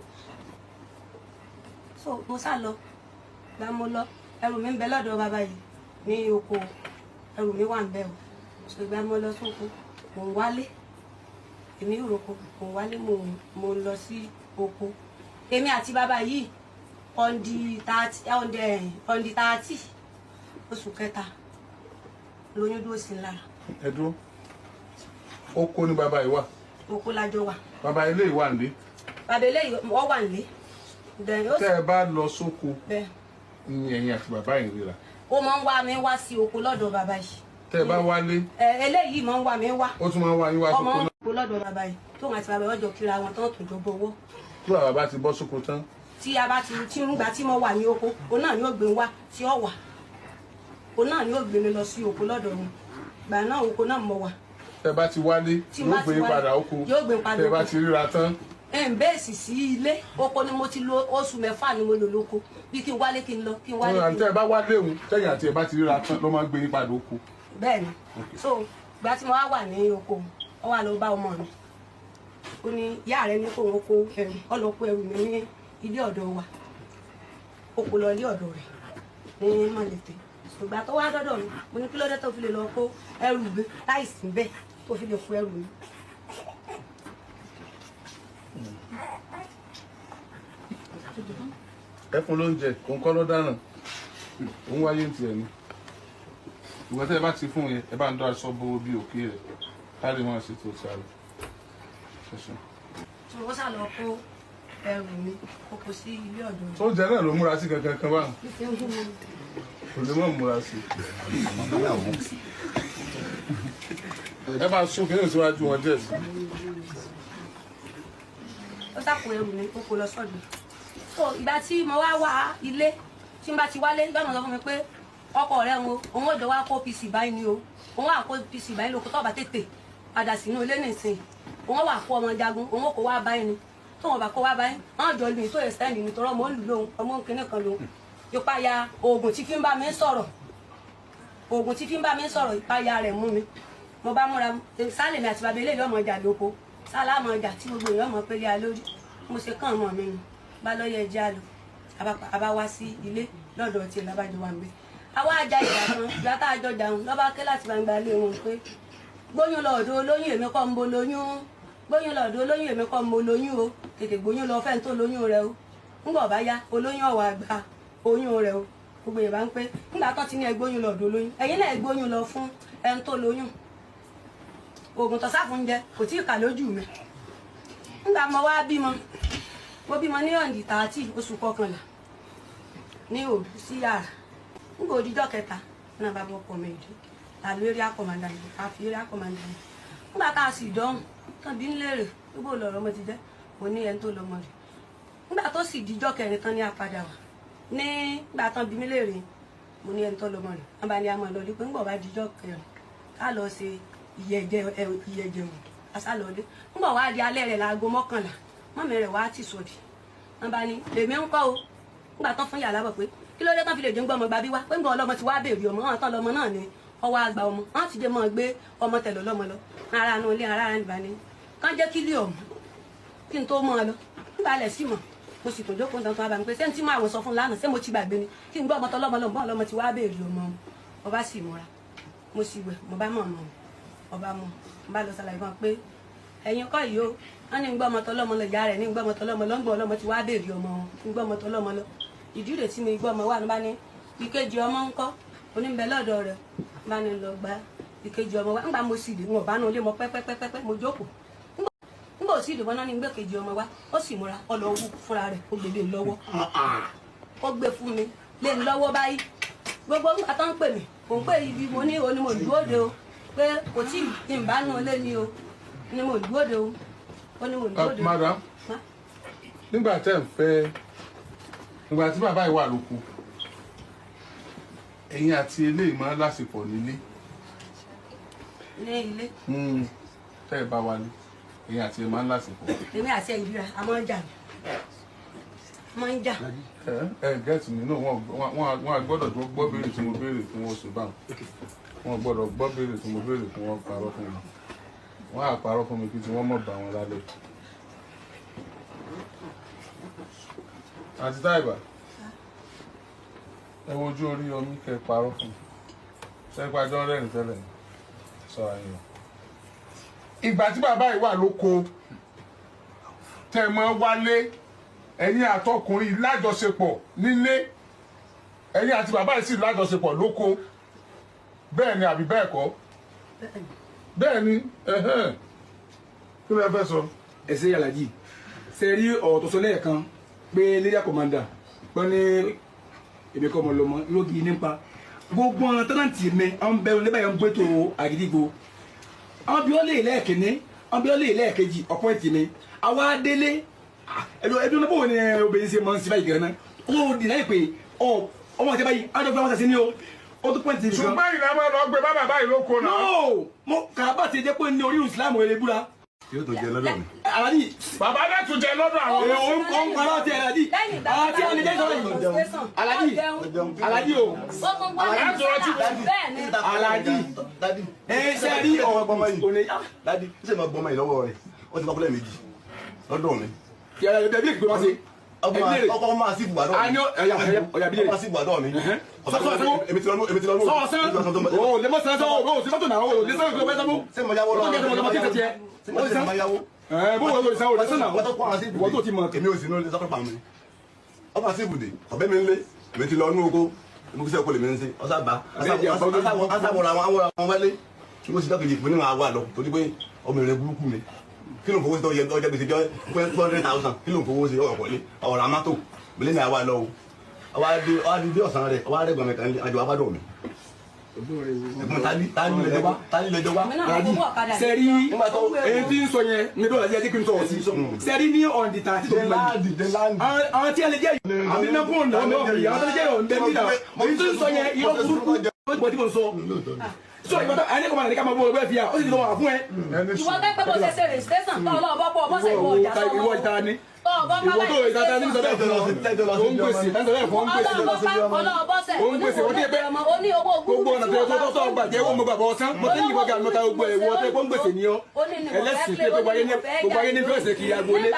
so mo sá lọ gba mo lọ ẹrù mi ń bẹ lọ́dọ̀ bàbá yìí ní oko ẹrù mi wà ń bẹ o so ìgbà mo lọ sóko mò ń wálé èmi ìroko mò ń wálé mo lọ sí oko èmi àti bàbá yìí on the 30 oṣù kẹta lóyún dúró sí lára. ẹ dúró oko ni bàbá yìí wà. oko lájọ wà. bàbá ilé yìí wà nílé. bàbá ilé yìí wọ́n wà nílé. tẹ́ ẹ bá lọ sóko ní ẹ̀yin àti bàbá yìí ríra. ó máa ń wá mi wá sí oko lọ́dọ̀ bàbá yìí. tẹ́ ẹ bá wálé. eléyìí máa ń wá mi wá. ó tún máa ń wá yín wá sóko náà. ọmọ oko lọ́dọ̀ bàbá yìí tóun àti bàbá ọjọ́ kíra wọn tán tó jọ bọwọ́. tí bàbá bá ti bọ́ sóko tán. tí a bá ti ń gbà tí mo wà ní oko òun náà ni ó gbé wá tí ó wà òun náà ni ó gbé mi lọ sí oko lọ́dọ̀ mi gbà náà oko náà mo wà. tẹ́ bá ti wálé yóò gbé padà oko tẹ́ bá ti ríra tán. bẹ́ẹ̀sì sí ilé oko ni mo ti lo oṣù mẹ́fà ni mo lò lóko bí kí n wálé kí n lọ kí n wálé kí n lọ. tẹ́ ẹ bá wálé òun tẹ́yìn àti ẹ bá ti ríra tán ló máa ń gbé yín padà oko. bẹ́ẹ̀ni so ìgbà tí mo wà ní oko ó wà lọ bá ọmọ mi ó ní ìyá rẹ ní kó wọn kó ẹrù ó lọ kó ẹrù mi ní ilé ọ̀dọ̀ wa ó kó lọ ilé ọ̀dọ̀ rẹ̀ ní mọ̀lẹ́tẹ̀ ìgbà tó wá dọ́dọ̀ mi mo ní kí ló dé tó fi lè lọ kó ẹrù mi láìsí bẹ́ẹ̀ tó fi lè kó ẹrù mi. ẹ fún lóúnjẹ òun kọ́ ló dáná òun wáyé ní tiẹ̀ ni ìwọ tẹ́ ẹ bá ti fún yẹn ẹ bá ń dọ́ aṣọ bo bí òkè rẹ̀ káàdì máa ṣètò ìsàlẹ̀ ẹ̀sùn. tí wọ́n sá lọ kó ẹrù mi ó kó sí ilé ọ̀dọ̀ mi. oúnjẹ náà ló múra sí kankan kan báwọn kò lè mọ̀ múra sí. ẹ bá sún kí ní ìsíwájú wọn díẹ̀ sí. ó sàkó ẹrù mi ó kó lọ sọ́dọ̀ so ìgbà tí mo wá wá ilé tí n bá ti wálé gbọ́dọ̀ sọ fún mi pé ọkọ rẹ̀ ń o òun ò jọ wá kó pc báyìí ni o òun wà kó pc báyìí lóko tó bá tètè padà sínú ilé nìsín òun wà kó ọmọ jagun òun kò wá báyìí ni tó wọn bá kó wá báyìí wọn jọ lù tó ẹsẹ nìyí tó rọmọ lù lóhun ọmọ kìnnì kan lòun ìpayà oògùn tí fi ń bá mi sọ̀rọ̀ oògùn tí fi ń bá mi sọ̀rọ̀ ìpayà rẹ̀ mú mi mo bá múra sálẹ̀ mi àti bàbá eléyìí ọmọ ọjà lóko sálámọ ọjà tí gbogbo èèyàn mọ̀ pé lé a lórí mo ṣe kàn ọmọ mi ni bá lọ́yẹ̀ ẹja lọ àbá wá sí ilé lọ́dọ̀ tí lábàjọ wà ń gbé àwa ajá ìjà kan ìgbà tá a jọ jàun lọ́ba ké láti gbangba lé wọn pé gbóyún lọ́ọ̀dọ̀ olóyún èmi kọ́ ń bo lóyún gbóyún lọ́ọ̀dọ̀ olóyún èmi kọ́ ń bo lóyún o tètè gbóyún lọ fẹ́ni tó lóyún rẹ o ńgbọ̀ bá yá olóyún ọ̀wà àgbà oyún rẹ o gbogbo ìbá ń pé ńgbà tó ti ní ẹgbóyún lọ́ọ̀dọ̀ olóyún ẹ̀yin náà ẹgbóyún lọ fún ẹni tó lóyún oògùn tó sáfún jẹ kò tí ì kà lójú mi ńgbà mo wá bímọ mo bímọ ní ọ̀ǹdì 30 oṣù kọkànlá ní òdu sí yàrá ńgbà òdìjọ́ kẹta náà bá bọ́ pọ̀ méjì àlọ́ eré akọ̀mọ̀dà yìí àfi eré akọ̀mọ̀dà yìí ńgbà tá a sì dọ́hùn tán bí ń léèrè gbogbo lọ̀rọ̀ mo ti jẹ́ mo ní ẹni tó lọ́mọ rẹ̀ ńgbà tó sì dijọ́ kẹrin tán ní apádà wà nígbà tán bí mi léèrè mo ní ẹni tó lọ́mọ rẹ̀ wọ́n bá ní amọ̀ lọ́lé pé ńgbà bá dijọ́ kẹrin ká lọ ṣe ìyẹ̀jẹ̀ wò asálọ́lé ńgbà wá di alẹ́ rẹ̀ láago 11 mọ́mí rẹ̀ wá tì sọ̀dì wọ́n bá ní lèmi ń kọ́ o ńgbà tán fún yàrá bọ̀ pé kí ló dé tán fi lè jẹ́ ń gbọ́ ọmọ gbàbí wá pé ń gbọ́ ọlọ́mọ ti wá béèrè ọmọ wọn tán lọmọ náà ni ọwọ́ àgbà ọmọ wọn ti dé mọ́ gbé ọmọ tẹ̀lọ́ lọ́mọ lọ ara nu ilé ara ìbá ni kán jẹ́ kí lé ọ̀mù kí n tó mọ́ ọ lọ nígbà lẹ̀ sí mọ̀ mo sì tó jókòó nǹkan bá mi pé sẹ́ni tí mo àwọn sọ fún lánàá ṣé mo ti gbàgbé ni kí n gbọ́ ọmọ tọlọ́mọ lọ́mọ bọ́ọ̀ lọ́mọ ti wá béèrè ọmọ ọba sì múra mo sì wẹ̀ mo bá mọ̀ ọmọ ọba mọ̀ mo bá lọ ṣàlàyé fún pé ẹ̀yin kọ́ yìí o wọ́n ní gbọ́ ọmọ tọlọ́mọ lọ ìyá rẹ̀ ní gbọ́ ọmọ tọlọ́mọ lọ ń gbọ́ ọlọ́mọ ti wá béèrè ọmọ ń gbọ́ ọmọ tọlọ́mọ lọ ìdí rẹ̀ tí mi gbọ́ ọmọ wà ní bá ní ìkejì ọmọ ń kọ́ oníbẹ̀ lọ́dọ̀ rẹ̀ bá ní lọ gba ìkejì ọmọ wa ńgbà mo sì dé wọn bá nu ilé mọ pẹ́pẹ́pẹ́pẹ́ mo jókòó ńgbà òsì ìdìbò náà ní gbé kejì ọmọ wa ó sì múra ọlọ́wọ́ fúnra rẹ̀ ó gbé lé lọ́wọ́ ó gbé fún mi lé lọ́wọ́ báyìí gbogbo ńgbà tó ń pè mí kò ń pè ibi mo ní oní mo dúró de o pé kò tí ì ń bá nu ilé ni o ní mo dúró de o ó ní mo dúró de o. Madam, nígbà tẹ́ ń fẹ́ nígbà tí bàbá yìí wà lóko ẹ̀yin àti eléyìí máa ń lásìkò nílé. ní ilé. Tẹ́ ẹ bá wà ní ẹ̀yin àti ẹ̀ máa ń lásìkò. èmi àti ẹ̀ ìbíra a máa ń jà máa ń jà. ẹ gẹ́tì mi náà wọ́n gbọ́dọ̀ gbọ́ béèrè tí mo béèrè fún wọn ṣùgbọ́n wọ́n gbọ́dọ̀ gbọ́ béèrè tí mo béèrè fún wọn parọ́ fún mi wọ́n á parọ́ fún mi kí tí wọ́n mọ̀ bá wọn lálẹ́. àti Táìbà ẹ wojú orí omi kẹ parọ́ fún mi ṣẹ́gbàjọ́ rẹ́rìn tẹ́lẹ̀ sọ àyẹ̀wò. ìgbà tí bàbá yìí wà lóko tẹ́ mọ́ wálé ẹ̀yin àtọkùnrin lájọṣepọ̀ nílé ẹ̀yin àti bàbá yìí sì lájọṣepọ̀ lóko bẹ́ẹ̀ ni àbí bẹ́ẹ̀ kọ́ bẹ́ẹ̀ ni kí ló fẹ́ sọ. ẹ ṣe Alhaji ṣe rí ọ̀rọ̀ tó sọ lẹ́ẹ̀kan pé lédà kọ̀mándà pọ́n ní èmi kọ́ ọmọ lọ́mọ lógi nípa gbogbo ọ̀nà tẹ́nàntì mi àwọn bẹ́ẹ̀ ní báyọ̀ ń gbé tó Àgídìgbò àwọn bí ó lè lẹ́ẹ̀kíní àwọn bí ó lè lẹ́ẹ̀kejì ọ̀pọ̀ ìtì mi àwa délé ẹbí ọ̀nà bóun ni obìnrin ṣe máa ń ṣe báyìí gan-an ó dì náà pé ọmọ àti báyìí á dọ́gba wọn ṣàṣẹ ní o ó tún pọ́ǹtì mi gan. ṣùgbọ́n ìlà máa lọ gbé bàbá báyìí lóko náà. no mo kàbá ti jẹ́ pé ní orí Islam ò lè búra. yóò tó jẹ lọ́dọ̀ mi. Alhaji bàbá náà tún jẹ lọ́dọ̀ àwọn. ó ń parọ́ ti Alhaji àwọn tí wọ́n ní jẹ́ sọ́rọ̀ yìí Alhaji o Alhaji ẹ ṣe rí ọ̀rọ̀ gbọmọ yìí dadi ṣe máa gbọmọ yìí lọ́wọ́ rẹ̀ ó ti kọ́kọ́lẹ̀ méjì lọ́dọ̀ mi. yàrá ẹbí èkó wá sí ọkọ máa sí ibùdó àní ọ̀yà bílẹ̀ máa sí ibùdó mi. èmi ti lọ nù. sọ́ọ̀sán o lè mọ̀ sẹ́sọ́ o sì fọ́tò náà o lè sọ́ọ̀ ìgbẹ́ sọ́mú. ṣé mo yáwó lọ́wọ́ ṣé mo yáwó bó wọ́n lórí sáwọ́ lẹ́sìn náà wọ́n tó ti mọ̀. èmi ò sí ní olè sọ́kọ̀ pa mi. ọba sí ibùdó ọ̀bẹ mi ń lé èmi ti lọ nú oko èmi kò sí ẹ̀kọ́ lè mi ń ṣe ọ̀sà bá asáwọ̀ra àwọn wálé kí mo sì dọ́kìlì ìpínlẹ̀ máa wà lọ torí pé obìnrin burúkú mi kí ló ń fowó sí ọjọ́ gbèsè jọ 200,000 kí ló ń fowó sí ọ̀rọ̀ pọ̀lẹ́ ọ̀rọ̀ amátò mílíọ̀nù àwa lọ o ọwọ́ adé ọ̀sán rẹ̀ ọwọ́ adé gbọ̀mẹ̀ kan àjọ abádọ̀ mi. tani lẹjọ wa. sẹ́rí èyí tí ń sọ yẹn ní dọ́là jẹ́ kí n sọ̀rọ̀ sí sẹ́rí ní ọ̀ǹdì tà àti tòun báyìí àwọn tí a lè jẹ́ àbí mẹ́kún ọ̀nà ọ̀nà ọ̀bì àwọn tó lè jẹ́ ọ̀ǹdẹ́ nídà èyí tó ń sọ yẹn irọ́ burúkú ó ti mọ̀ sọ so ìgbàdàn àyẹ̀kọ́ kọ́ máa ní ká máa bọ̀ ẹgbẹ́ fi à ó sì ti lọ́wọ́ àfún ẹ. ìwọ pẹ́pẹ́ bó ṣe ṣe rè station tó ọlọ́ọ̀bọ pọ̀ bọ́sẹ̀ ìwọ ọjà sọ́mọ́ ìwọ ìta ni ìwọ tó ìta ní sọ́dọ̀ fún ọ ó ń gbèsè ó ń gbèsè ó ń gbèsè ó dé pé gbogbo ọ̀nà tó tó gbàjẹ́ owó mo gbàgbọ́ ọ̀sán mo tẹ́yìn ìwọ́gà mọ́ta gbogbo ẹ̀wọ́ tó ń gbèsè ní ọ ẹlẹ́sìn pé gbogbo ayé ní fẹ́ẹ̀sì kì í agbolé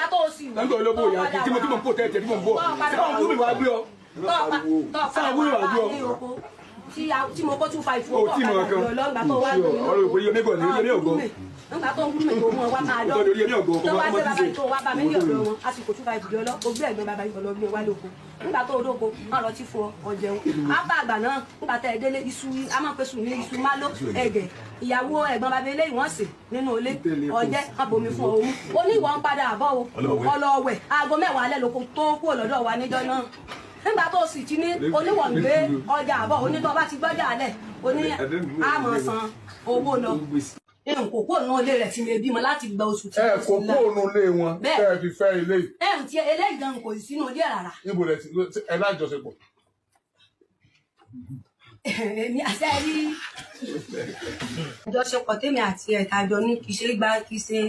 nígbà olóbó ìyá tí mo ń pò tẹ́tẹ́ tí mo ń bọ̀ sáwọn gúmi wàá gbé ọ sáwọn gúmi wàá gbé ọ tí mo kó 254 o tí mo kan lọ́gbà tó wá lórí ọ̀rọ̀ ìpè yọmí gọ̀ ní yọmí ògo nígbà tó ń gún mi tó mú ọ wá máa lọ tó wá gbé bàbá tó wá bá mi ní ọ̀dọ̀ wọn àsìkò 254 jọ lọ o gbé ẹ̀gbẹ́ bàbá yìí lọ gbé wá lóko nígbà tó olóko wọn lọ tí fún ọ jẹun ápá àgbà náà nígbà tẹ ẹ délé iṣu a máa ń pèsè ní iṣu málo ẹ̀gẹ̀ ìyàwó ẹ̀gbọ́n bàbá eléyìí wọ́n sè nínú ilé ọjẹ́ abomi fún òun ó ní ìwọ̀n padà àbọ̀ o ọlọ́wẹ̀ aago 10 alẹ́ lóko tó kúrò lọ́dọ̀ wa níjọ́ náà nígbà tó sì ti ní oníwọ̀n gbé ọjà àbọ̀ onítọ́ bá ti gbọ́jà alẹ̀ oní àmọ̀ san owó lọ kò kó ònà ilé rẹ̀ tí mi bímọ láti gba oṣù tí ẹ kò kó ònà ilé wọn tẹ́ ẹ fi fẹ́ ilé yìí. ẹ ti eléyìí gan kò sínú ilé rárá. níbo lẹ ti ẹ lájọṣepọ̀. èmi àṣẹ rí àjọṣepọ̀ tèmi àti ẹ̀ka jọ ní kì í ṣe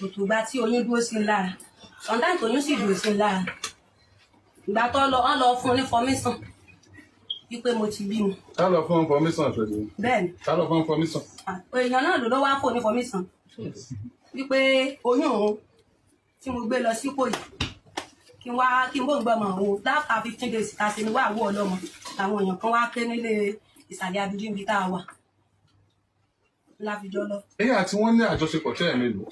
òtùgbà tí oyún dúró sí lára sometimes oyún sì dúró sí lára ìgbà tó lọ fún ní fọmísàn wípé mo ti bímọ. ká lọ fún fọmísàn àtọ̀dé. bẹ́ẹ̀ni. ká lọ fún fọmísàn. èèyàn náà ló wá fún ní fọmísàn wípé oyún òun tí mo gbé lọ sípò yìí kí kí n bó ń gbọ́ ọmọ òun láfà 15 days ká sí ni wà wọ́ ọlọ́mọ làwọn èèyàn kan wá ké nílé ìsàlẹ̀ abidí níbi tá a wà láfijọ́ lọ. ẹ̀yin àti wọ́n ní àjọṣepọ̀ tẹ́ ẹ̀ mélòó.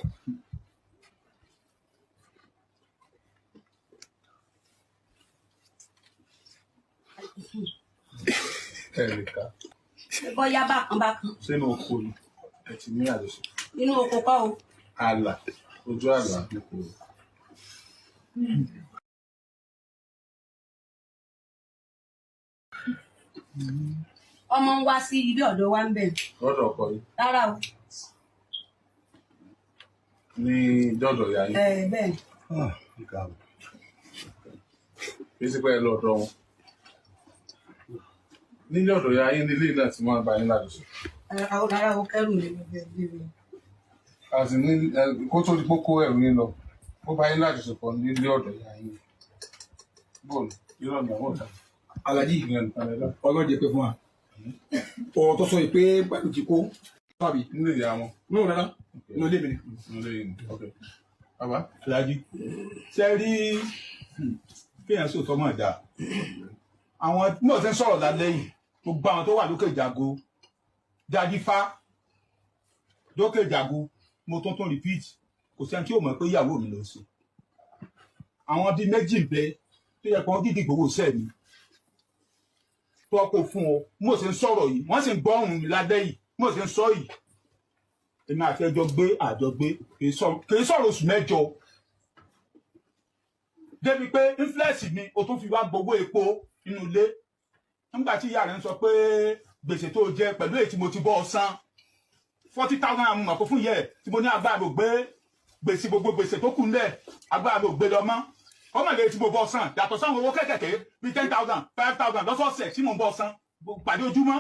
ẹ̀ríkà. bọ́yá bákan. sínú oko ni ẹ ti ní àjọṣepọ̀. inú oko kọ́ o. àlà ojú àlà nípò. ọmọ ń wá sí ilé ọ̀dọ̀ wa ń bẹ̀. lọ́dọ̀ ọkọ yìí. rárá o. ní dọ́dọ̀ ìyá yín. bẹ́ẹ̀ ni. bí sí pé ẹ lọ́dọ̀ wọn. nílé ọ̀dọ̀ ìyá yín nílé náà ti máa bá yín lájọṣepọ̀. rárá o kẹ́rù mi bẹ́ẹ̀. àti ní kó tó di kókó ẹ̀rù yín lọ ó bá yín lájọṣepọ̀ nílé ọ̀dọ̀ ìyá yín. bóòlù irọ́ ni àwọn ọ̀dà. Alhaji ọlọ́run jẹ́ pé fún wa ọ̀rọ̀ tó sọ yìí pé pẹ̀lú ti kó tàbí nílé ìyá wọn. nínú rárá nínú ilé mi ni. nílé yìí ok. bàbá. Alhaji ṣe rí kéèyàn sòtọ́ mọ̀ dáa àwọn náà ti ń sọ̀rọ̀ lálẹ́ yìí gbogbo àwọn tó wà lókè ìjàgo Dadifá lókè ìjàgo mo tún repeat kò sẹ́ni tí ò mọ̀ pé ìyàwó mi ló ń ṣe àwọn bíi méjì ń bẹ tó yẹ kó wọ́n dídì gbowó sẹ́ẹ̀ mi tó kó fún ọ mo sì ń sọ̀rọ̀ yìí wọ́n sì ń gbọ́ ohùn mi lálẹ́ yìí mo sì ń sọ yìí èmi àti ẹjọ́ gbé àjọgbé kì í sọ̀rọ̀ oṣù mẹ́jọ débi pé influence mi o tún fi wá gbowó epo inú ilé nígbà tí ìyá rẹ̀ ń sọ pé gbèsè tó jẹ pẹ̀lú èyí tí mo ti bọ́ ọ san 40,000 àmọ́ kó fún yẹ tí mo ní agbára ló gbé gbèsè gbogbo gbèsè tó kù ńlẹ̀ agbára ló gbé lọ mọ́ ọmọ ilé tí mo bọ́ san yàtọ̀ sáwọn owó kékèké bíi 10,000 5,000 lọ́sọ̀ọ̀sẹ̀ tí mo ń bọ́ san pàdé ojúmọ́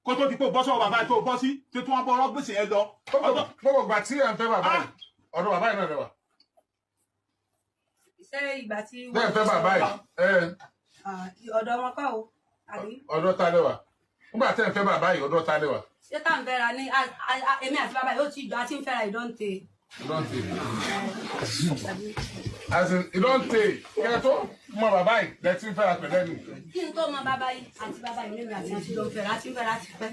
kó tó di pé bọ́ sọ́wọ́ bàbá tó bọ́ sí tí wọ́n bọ́ ọ̀rọ̀ gbèsè yẹn lọ. gbogbo ìgbà tí ẹ̀ ń fẹ́ bàbá yìí ọ̀dọ̀ bàbá yìí náà lẹ́wà. ṣé ìgbà tí bẹ́ẹ̀ ń fẹ́ bàbá yìí ọ̀dọ̀ wọn kọ́ o àbí. ọ̀dọ̀ ta lẹ́wà nígbà tí ẹ̀ ń fẹ́ bàbá yìí ọ̀dọ̀ ta lẹ́wà. ṣé tá à ń fẹ́ra ní èmi àti bàbá yìí ó ti jọ àti ń fẹ́ra ìdọ́ǹtè. ìdọ́ǹtè kẹ́ tó mọ bàbá yìí lẹ́tí ń fẹ́ra pẹ̀lẹ́ nù. kí n tó mọ bàbá yìí àti bàbá yìí lèmi àti àti ló ń fẹ́ra àti ń fẹ́ra ti pẹ́.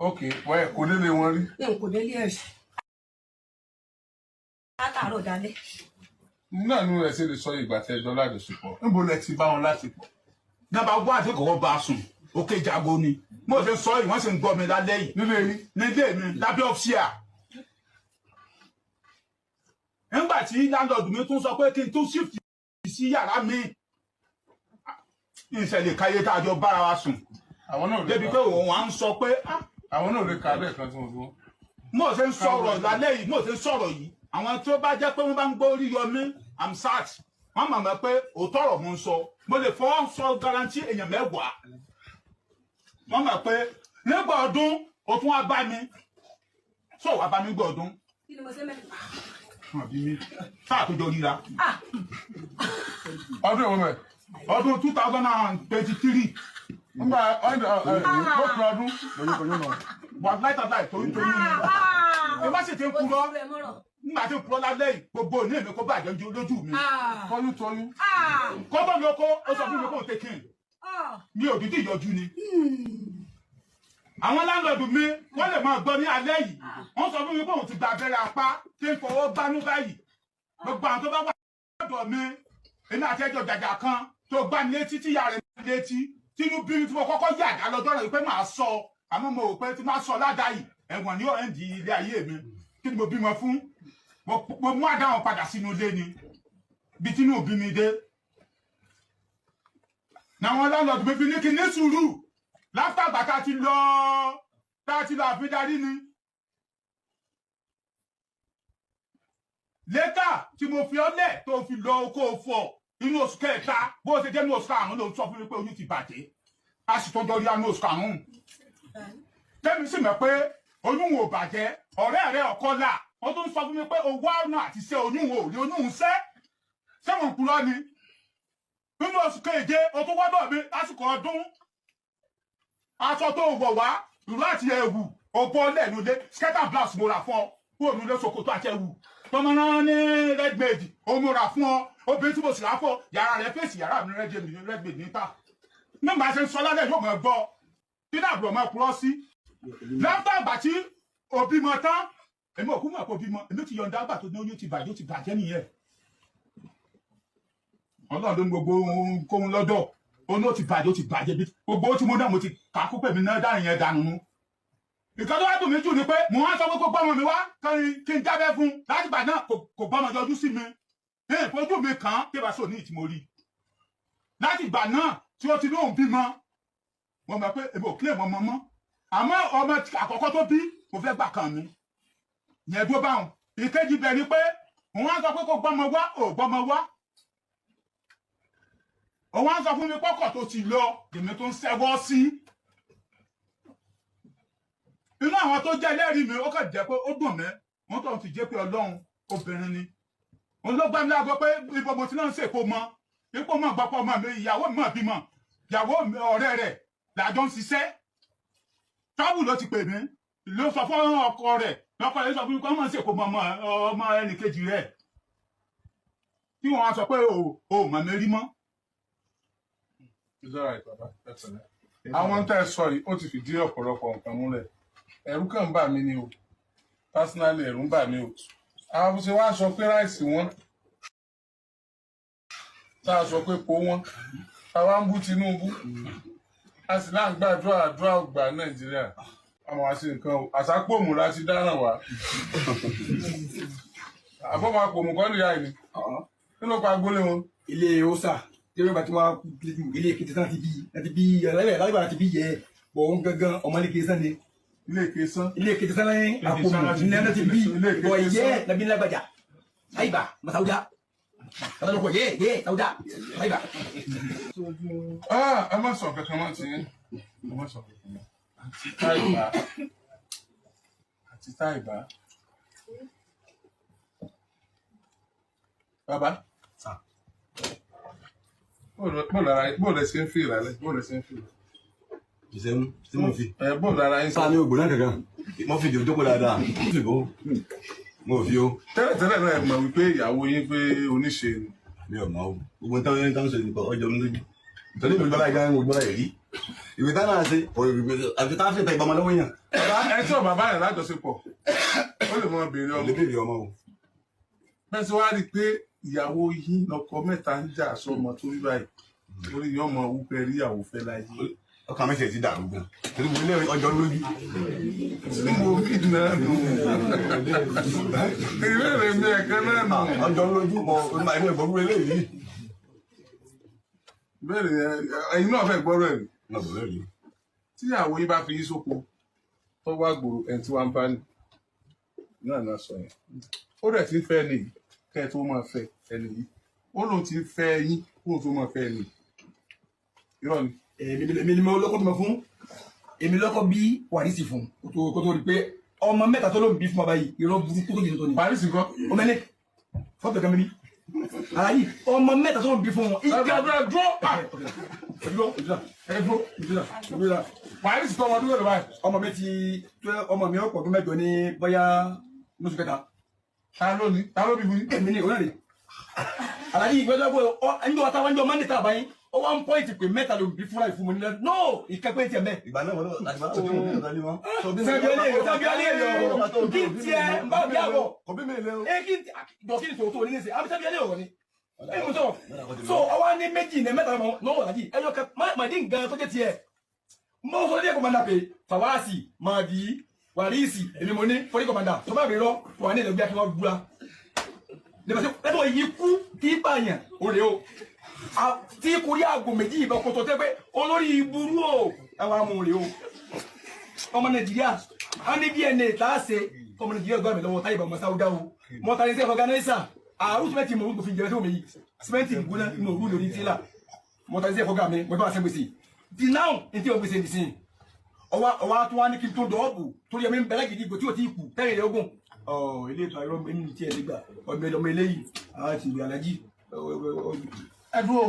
ok wẹ́ẹ̀ kò délé wọn rí. ní n kò délé ẹ̀sìn. látàárọ̀ dalẹ́. náà nínú ẹ̀ ṣe lè sọ ìgbà tẹ́ ẹjọ́ lájọṣepọ̀ níbo lẹ ti bá wọn láṣepọ̀. nàbà wá àti kọ̀kọ́ bá a sùn òkè ìjàgbó ni mo ṣe sọ yìí wọ́n sì ń gbọ́ mi lálẹ́ yìí nílé yín. nílé mi lábẹ́ ọ́fíà. nígbà tí láńdọ̀dù mi tún sọ pé kí n tún shift sí yàrá mi ìṣẹ̀lẹ̀ káyé tá a jọ bára wa sùn àwọn náà débi pé òun à ń sọ pé àwọn náà lè ka lẹ́ẹ̀kan tí mo fi wọ́n. mo ṣe ń sọ̀rọ̀ lálẹ́ yìí mo ṣe ń sọ̀rọ̀ yìí àwọn tó bá jẹ́ pé wọ́n bá ń gbọ́ orí yọmí am sat wọ́n mọ̀ mọ́ pé òótọ́ ọ̀rọ̀ mo ń sọ mo lè fọwọ́ sọ garanti èèyàn 10 wọ́n mọ̀ pé nígbà ọdún o tún wá bá mi sọ wá bá mi gbọ́ ọdún. kí ni mo ṣe mẹ́rin. àbí mi sáà tó jọ ríra. ọdún ìwọ̀n mẹ́. ọdún 2023. nígbà lópin ọdún. wà láìtàláì torí torí mi. ẹ má sì ti ń purọ́ nígbà tí ń purọ́ lálẹ́ yìí gbogbo ní èmi kó bàjẹ́ lójú mi. toyún. kó bọ́ mi oko ó sọ fún mi kó n tẹ́kìn mi ò dídí ìyọjú ni. àwọn láńlọ́ọ̀dù mi wọ́n lè máa gbọ́ ní alẹ́ yìí wọ́n sọ fún mi pé òun ti gba abẹ́rẹ́ apá tí ń fọwọ́ gbánú báyìí gbogbo àwọn tó bá wà lọ́dọ̀ mi èmi àti ẹjọ́ jàjà kan tó gbá ní létí tíyà rẹ̀ létí tínú bí tí mo kọ́kọ́ yà dá lọ́jọ́ rẹ̀ pé màá sọ àmọ́ mo rò pé tí máa sọ ládàá yìí ẹ̀wọ̀n ni ó ń di ilé ayé mi kí ni mo bímọ fún mo mú àdáwọn padà sínú ilé ni bí tínú bí mi dé àwọn láńlọ́ọ̀dù mi fi ní kí ní sùúrù látàgbà tá a ti lọ àfi darí ni. létà tí mo fi ọlẹ̀ tó fi lọ oko fọ inú oṣù kẹta bó ṣe jẹ́ ní oṣù karùn-ún ló ń sọ fún mi pé oyún ti bàjẹ́ a sì tọ́jọ́ rí àánú oṣù karùn-ún. tẹ́mi sì mọ̀ pé oyún ò bàjẹ́ ọ̀rẹ́ rẹ̀ ọ̀kọ́ là ó tún sọ fún mi pé owó ọ̀nà àti ṣe oyún ò rí oyún ṣẹ́ sẹ́wọ̀n kúrọ́ ni nínú oṣù keje o tún wọ́dọ̀ mi lásìkò ọdún aṣọ tó wọ̀ wá ìró àti ẹ̀wù ọ̀pọ̀ lẹ́nu lé skirt and blouse mo rà fún ọ kúrò nílé ṣòkòtò àti ẹ̀wù tọmọ náà ní red maid ó mo rà fún ọ obìnrin tí mo sì ráfọ́ yàrá rẹ̀ fèsì yàrá mi rẹ́gbẹ̀ níta nígbà ṣe ń sọ lálẹ́ yóò máa gbọ́ kí náà àbúrò máa purọ́ sí lọ́tọ̀ àgbà tí òbí mọ tán èmi òkú mọ̀ pé òbí mọ èmi ti yọ̀ǹda àgbà tó ní oyún ti bàjẹ́ nìyẹn ọlọ́run ló ń gbogbo kóhun lọ́dọ̀ òun ló ti bàjẹ́ bí gbogbo ó ti mú náà mo ti kà á kó pèmí náà dáhùn yẹn dànù nù ìkan tó wá dùn mí jù ni pé mo wá sọ pé kó gbọ́mọ mi wá kí n jábẹ́ fún láti gbà náà kò gbọ́mọ yọjú sí mi ìfojú mi kàn án kí bá sọ ní ìtì mo rí láti gbà náà tí ó ti ní òun bímọ mo mọ̀ pé èmi ò kílè mọ́ ọmọ mọ́ àmọ́ ọmọ àkọ́kọ́ tó bí mo fẹ́ gbà kàn mí yẹn dúró báwọn ìkejì bẹ̀ ni pé òun á sọ pé kó gbọ́mọ wá ò gbọ́mọ wá òun á sọ fún mi pọ́kọ̀ tó ti lọ èmi tó ń ṣẹ́wọ́ sí inú àwọn tó jẹ́ ẹlẹ́rìí mi ó kàn jẹ́ pé ó dùn mí wọ́n tó ti jẹ́ pé ọlọ́run obìnrin ni òun ló gbá mi lágbo pé ibo mo ti náà ń ṣèkó mọ ipò mọ gbapò ọmọ mi ìyàwó mi mọ bímọ ìyàwó ọ̀rẹ́ rẹ̀ làjọ ń ṣiṣẹ́ tọ́wù ló ti pè mí ló sọ fún ọkọ rẹ̀ lọ́kọ rẹ̀ sọ fún mi pé wọ́n ṣèkó mọ ọmọ ẹnìkejì rẹ̀ tí wọ́n á sọ pé o mọ̀ mi rí mọ́. Àwọn tẹ́ ẹ sọ yìí ó ti fìdí ọ̀pọ̀lọpọ̀ nǹkan múlẹ̀ ẹ̀rù kàn ń bà mí ni o personally ẹ̀rù ń bà mí o àwọn ṣe wá sọ pé ráìsì wọn tá a sọ pé po wọn táwa ń bú Tinubu a sì náà gbàdúrà àdúrà ògbà Nàìjíríà àwọn àṣẹ nǹkan o àsápòmù láti dáràn wá àbọ̀mọ̀ àpòmù kọ́ nìyá yìí kí ló pa agboolé wọn. ilé ọsà tẹ́lẹ̀ bá tí wọ́n ilé èkété sáà ti bí ẹ̀rẹ́ lágbára ti bí yẹ òun gangan ọmọ ilé èkété sáà ni ilé èkété sáà ní àpòmù nílẹ̀ ti bí bọ̀ yẹ nàbí lágbàjà àyíbá masauda kàtàkùn yẹ sauda àyíbá. ẹ má sọ kankan má ti ẹ má sọ kankan má àti Táìbà bàbá bóòlù ẹsẹ ń fi ìrànlẹ bóòlù ẹsẹ ń fi ìrànlẹ. ìṣẹ́nu tí mo fi. bóòlù ara yín sọ. sáà ní ògbó náà kankan mo fi dìbò jókòó dáadáa mo fi o. tẹ́lẹ̀tẹ́lẹ̀ náà mọ̀ wípé ìyàwó yín pé oníṣe ni. mi ò mọ̀ o gbogbo táwọn yẹn táwọn sọ nípa ọjọ́ mi lójú. ìtọ́jú mi gbọ́dọ̀ ìgbà mo gbọ́dọ̀ yẹ̀rí. ìwé táwọn náà ṣe àfi táwọn fi ta ìgbà ọmọ lọ́wọ́ yàn. ẹ tí ò bàbá yẹn lájọṣepọ̀ ó lè mọ béèrè ọmọ. lè béèrè ọmọ o. bẹ́ẹ̀ tí wàá rí i pé ìyàwó yín lọ́kọ mẹ́ta ń jà sọmọ tó rí báyìí lórí yọmọ wúpẹ rí ìyàwó fẹ́ láyé. ọkàn mẹsẹ̀ ti dàrú gan torí mo lé ọjọ́ lójú. mo kí náà nù ìbéèrè mi ẹ̀kan náà nù. ọjọ́ lójú mọ onímọ̀ ẹ̀mí ìbọn rúre léyìí. ìbéèrè ẹ̀yin náà fẹ́ gbọ́rọ̀ ẹ̀ náà bọ̀ lẹ́yìn. tí ìyàwó yín bá fi yín sóko tó wá gbòòrò ẹ̀ tí wọ́n bá ní náà náà sọ yẹn ó dẹ̀ ti ń fẹ́ nìyí kẹ́ ẹ tó máa fẹ́ ẹni yìí ó lóun ti fẹ́ yín kóun tó máa fẹ́ ẹni irọ́ ni. èmi ni mo lọ́kọ́ bímọ fún èmi lọ́kọ́ bí Wàrísì fún kó tó rí pé ọmọ mẹ́ta tó ló ń bí fún ọba yìí irọ́ burúkú tó yìí tó ní. Wàrísì kọ́. ọmọ ẹni fọ́tò kan mi àyè ọmọ mẹ́ta tó ló ń bí fún wọn. Wàrísì tó ọmọ ọdún mẹ́rin báyìí. ọmọ mi ọ̀pọ̀ ọdún mẹ́jọ ní bóyá lóṣù kẹta. ta ló bí fún yín. èmi ni òun rè alájí ìgbẹ́jọ́ pé ẹni wọ́n táwọn ẹjọ́ mọ́ndé tàbá yín ó wá ń pọ́ìntì pé mẹ́ta ló bí fúnra ìfún mi nílẹ̀ no ìkẹ́pẹ́ tiẹ̀ mẹ́. ìgbà náà wọ́n àtìgbà tó bí wọn ní wọn. sábíọ́lé ọ̀rọ̀ kí n tiẹ̀ ń bá bí àbọ̀ kò bí mi lé o. kí n dọ̀kí ni tòótọ́ onílé ṣe àbí sábíọ́lé ọ̀rọ̀ ni. ẹ mú sọ̀rọ̀ so ọwọ́ ní méjì ní mẹ́ta lọ́wọ́ alájí ẹjọ́ kẹ màdí nǹkan tó jẹ́ tiẹ̀ mo sọ díẹ̀ kọ́mọ́ndà pé Fawasi Madi Warisi èmi mo ní fọ́lí kọ́mọ́ndà tó bá rí rọ wà ní ìlẹ̀gbẹ́ kí wọ́n gbúra lẹ́tọ̀ yìí kú tí pààyàn ò rè o tí kúrí àgò méjì ìbọn kò tó tẹ́ pé olórí ìburú o àwọn amú rè o ọmọ Nàìjíríà a ní DNA tá a ṣe ọmọ Nàìjíríà gbọ́ mi lọ́wọ́ táyì bá Masauda o mọ́tàlí sí ọ̀gánáísà àrùn sìmẹ́ntì mọ̀ orúkọ fi jẹ́rẹ́ tó mi yìí sìmẹ́ntì ìgbóná inú òru lórí tíla mọ́tàlí sí ọ̀gá mi mo bá ṣe gbèsè di náà ní tí o gbèsè nìsín ọwọ́ tó wá ní kí n tó dọ́ọ̀bù torí ẹ̀mí ń bẹ̀rẹ̀ gidi ìgbò tí o ti kù tẹ́rẹ̀ rẹ̀ ogun ilé ètò àìrọ́ mi tí ẹ lè gbà ọmọ eléyìí àti ìwé alájí ẹ dúró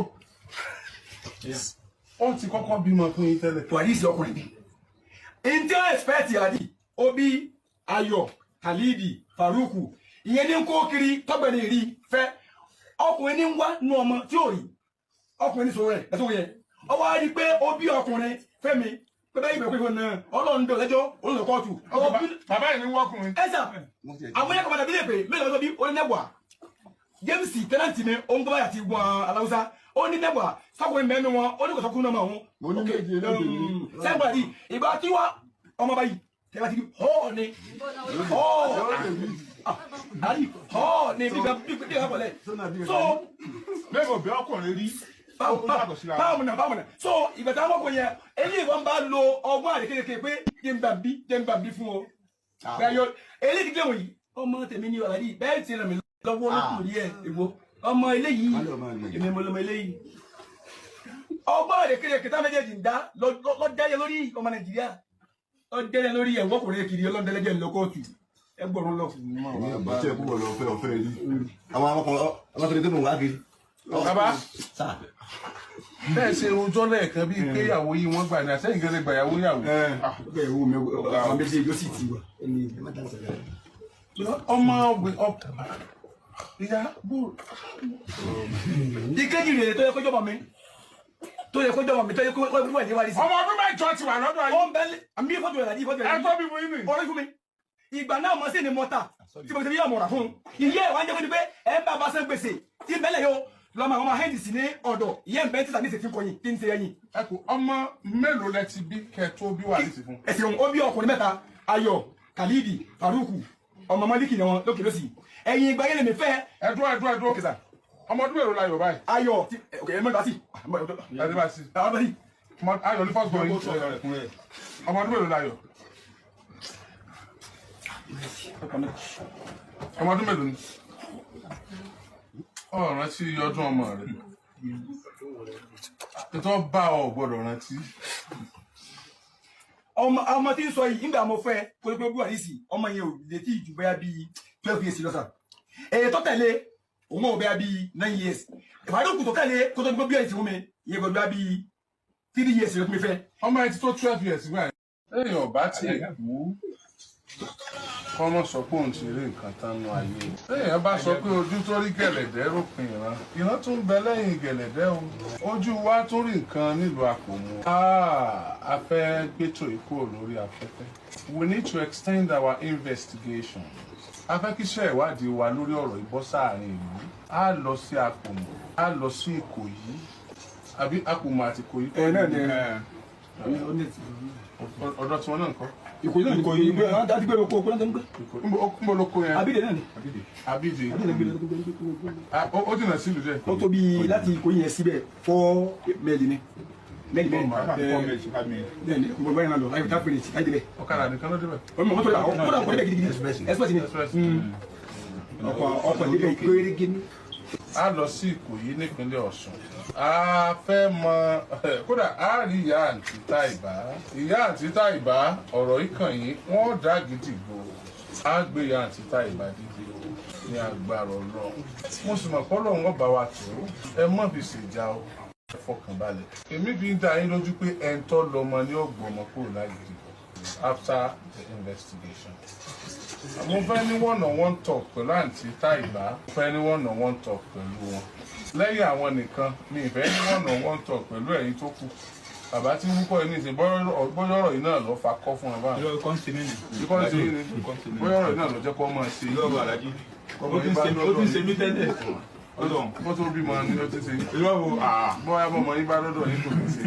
ó ti kọ́kọ́ bímọ fún yín tẹ́lẹ̀. Wàrísì ọkùnrin ni intel expert alájí Obi Ayọ̀ Khalidi Faruku ìyẹn ní kó kiri tọ́gbẹ̀ni rí fẹ́ ọkùnrin ní ń wá nú ọmọ tí ò rí ọkùnrin ní sọ̀rọ̀ rẹ̀ ẹ̀sùn yẹn ọwọ́ á rí pé ó bí ọkùnrin Fẹ́mi pé bẹ́ẹ̀ ìgbẹ́ pé fún náà Ọlọ́run dọ̀ lẹ́jọ́ olùsọ kóòtù. bàbá yìí ní wọ́kùnrin. ẹ sà àwọn yẹn kọ́ padà bí lè pè mélòó lọ́dọ̀ bí ó ní nẹ́wà James tẹ́nàntì mi òun tó bá yà ti gbọ́n aláwùsá ó ní nẹ́wà sọ́kùnrin mẹ́nu wọn ó ní kò sọ́kùnrin náà mọ̀ ọ́n. mo ní méje lóbìnrin. sẹ́gbà yìí ìgbà tí wá ọmọ báyìí tẹ́lá ti di họ́ọ̀ ni họ́ọ̀ ni bí bẹ́ẹ̀ bọ̀lẹ̀ so lẹ́gbọ̀n bí ọkùnrin rí báwo nà so ìgbà tí àwọn ọkùnrin yẹn eléyìí wọn bá lo ọgbọ́n àdékékèké pé jẹ́ ń gbà bí fún o bẹ́ẹ̀ eléyìí ti gbẹ̀wò yìí ọmọ tèmi ní ọ̀làdí bẹ́ẹ̀ ti ràn mí lọ́wọ́ lókùnrin yẹn èwo ọmọ eléyìí èmi mo lọmọ eléyìí ọgbọ́n àdékékèké tá méjèèjì ń dá lọ́dẹ́yẹ lórí ọmọ Nàìjíríà lọ́dẹ́yẹ lórí ẹ̀wọ́ ọkùnrin kiri ọlọ́dẹ́lẹ́jẹ́ ńlọkọ́ọ̀tù ẹgbọ̀rún lọ fún mi. ní àbájá púpọ̀ lọ fẹ́ rí àwọn ọmọkùnrin tó mọ̀ wá kiri. bàbá bẹ́ẹ̀ ṣe rojọ́ lẹ́ẹ̀kan bíi pé ìyàwó yìí wọ́n gbà ní àtẹ́yìn gẹ́gẹ́ gba ìyàwó yàwó. bẹ́ẹ̀ wo mi àwọn méjì yóò sì ti wà. ọmọ ọgbìn ìyá bò. ìkejì rèé tó yẹ kó jọmọ mi tó yẹ kó wà ní wàlísì. ọmọ ọdún mẹ́jọ ti wà lọ́dọ̀ yìí. ó ń bẹ́ẹ̀ àmì ìfọ́jú rẹ̀ láti ìfọ́jú rẹ̀. ẹ tó bí fún yín nì. ọ̀rẹ́ fún mi ìgbà náà mọ̀ sí ni mọ́ta tí mo ti yá mọ̀ra fún un ìyẹ́ ẹ̀ wá ń jẹ́ pé ẹ ń bá a bá sẹ́ gbèsè tí ń bẹ́lẹ̀ yóò lọ́mọ àwọn ọmọ hẹ́ndì sí ní ọ̀dọ̀ ìyẹ́ ń bẹ́ títà ní ìsèfín kọyìn tí ń ṣe ẹyin. ẹ kò ọmọ mélòó lẹ ti bí kẹ tó bí wà ní ti fún. ẹsìn òun ó bí ọkùnrin mẹ́ta Ayọ̀ Khalidi Faruku ọmọ Maliki ni wọn lókè lọsì ẹ̀yin ìgbà yẹn lè mi fẹ́. ẹdúró ọmọ ọdún mélòó láyọ̀ báyìí. Ayọ̀ òkè ẹ mẹ́ta sí. Ayọ̀ ní fọ́ọ̀sì bọ̀yìn ọmọ ọdún mélòó láyọ̀. ọmọ ọdún mélòó ni ọ rántí ọdún ọmọ rẹ tó bá ọ gbọ́dọ̀ rántí. ọmọ tí ń sọ yìí nígbà mo fẹ́ kó pé bí wà ní sí ọmọ yẹn ò lè tí ìjù bẹ́ẹ̀ bíi 12 years lọ́sà èyí tó tẹ̀lé òun ò bẹ́ẹ̀ bíi 9 years ìbádọ́kù tó tẹ̀lé kó tó gbé bí ẹ̀sìn fún mi ìyẹn gbọ́dọ̀ bẹ́ẹ̀ bíi 3 years ló tún mi fẹ́. ọmọ yẹn ti tó 12 years gbà yẹn. lẹ́yìn ọ̀bá tí kú kọ́mọ sọ pé òun ti rí nǹkan tán nú ayé. lẹ́yìn bá sọ pé ojú tó rí gẹ̀lẹ̀dẹ́ ròpin ìran ìran tún bẹ lẹ́yìn gẹ̀lẹ̀dẹ́ o ojú wa tó rí nǹkan nílùú àpòmù. a fẹ́ gbẹ́tò ikú lórí afẹ́fẹ́. we need to extend our investigation. a fẹ́ kí iṣẹ́ ìwádìí wa lórí ọ̀rọ̀ ìbọ́ sáàrin ìlú. a lọ sí àpòmù a lọ sí Ìkòyí àbí àpòmù àti Ìkòyí. náà ni ọ̀dọ̀ tí wọ́n náà ń kọ́. Ìkòyí náà ni Ìkòyí gbé àwọn dájú gbé oko oko náà tó ń gbé. ń bọ̀ lóko yẹn. Abídè náà ni. Abídè. ó jìnnà sí ìlú jẹ́. ó tóbi láti Ìkòyí yẹn síbẹ̀ 4 mẹ́lì ni. mẹ́lì bẹ́ẹ̀ ni mo bá yẹn lọ ayọ̀ tá pèrè láì débẹ̀. ọ̀kadà nìkan ló débẹ̀. ọmọ mọ́tò yà ó dà kọ́ débẹ̀ gidigidi express ni. ọkọ̀ débẹ̀ gbérégé ni. a lọ sí Ìkòyí nípínlẹ̀ Ọ̀ṣun. a fẹ́ mọ kódà a rí ìyá àǹtí Táìbá. ìyá àǹtí Táìbá ọ̀rọ̀ ìkàn yìí wọ́n dá gidigbo. a gbé ìyá àǹtí Táìbá dídí ní agbára Ọlọ́run. mo sì mọ̀ pọ́lọ́ wọn bá wa tó ẹ mọ̀ fi ṣèjà o. ẹ fọkàn balẹ̀. èmi fi ń dá yín lójú pé ẹ̀ ń tọ́ lọ́mọ ní ọ̀gbọ̀n kúrò lágídí after the investigation. mo fẹ́ ní one-on-one talk pẹ̀lú àǹtí Táìbá. mo fẹ́ ní one-on-one talk pẹ̀lú wọn. lẹ́yìn àwọn nìkan mi ìfẹ́ ní one-on-one talk pẹ̀lú ẹ̀yin tó kù. bàbá tí wúkọ́ yìí ní ìsìn bọ́yọ̀rọ̀ yìí náà lọ fa kọ́ fún ẹ báyìí. ìlú kọ́ńtì mi ni. bọ́yọ̀rọ̀ yìí náà lọ jẹ́ kó máa ṣe. ó ti ń ṣe mí tẹ́lẹ̀. bó tó bímọ ni ó ti ṣe. bóyá bọ́mọ yín bá lọ́dọ̀ yín kò ní ṣe.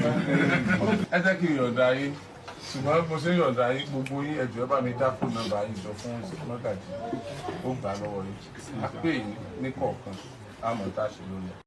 ẹ jẹ́ kí n yọ̀ǹda yín ṣùgbọ́n mo ṣe ń yọ̀ǹda yín gbogbo yín ẹ̀jọ̀ ẹ bá mi dá fóònù nọ́mbà yín jọ fún mọ́gàjì ó gbà lọ́wọ́ yín. a pè yín ní kọ̀ọ̀kan àmọ́ tá a ṣe lórí ẹ̀.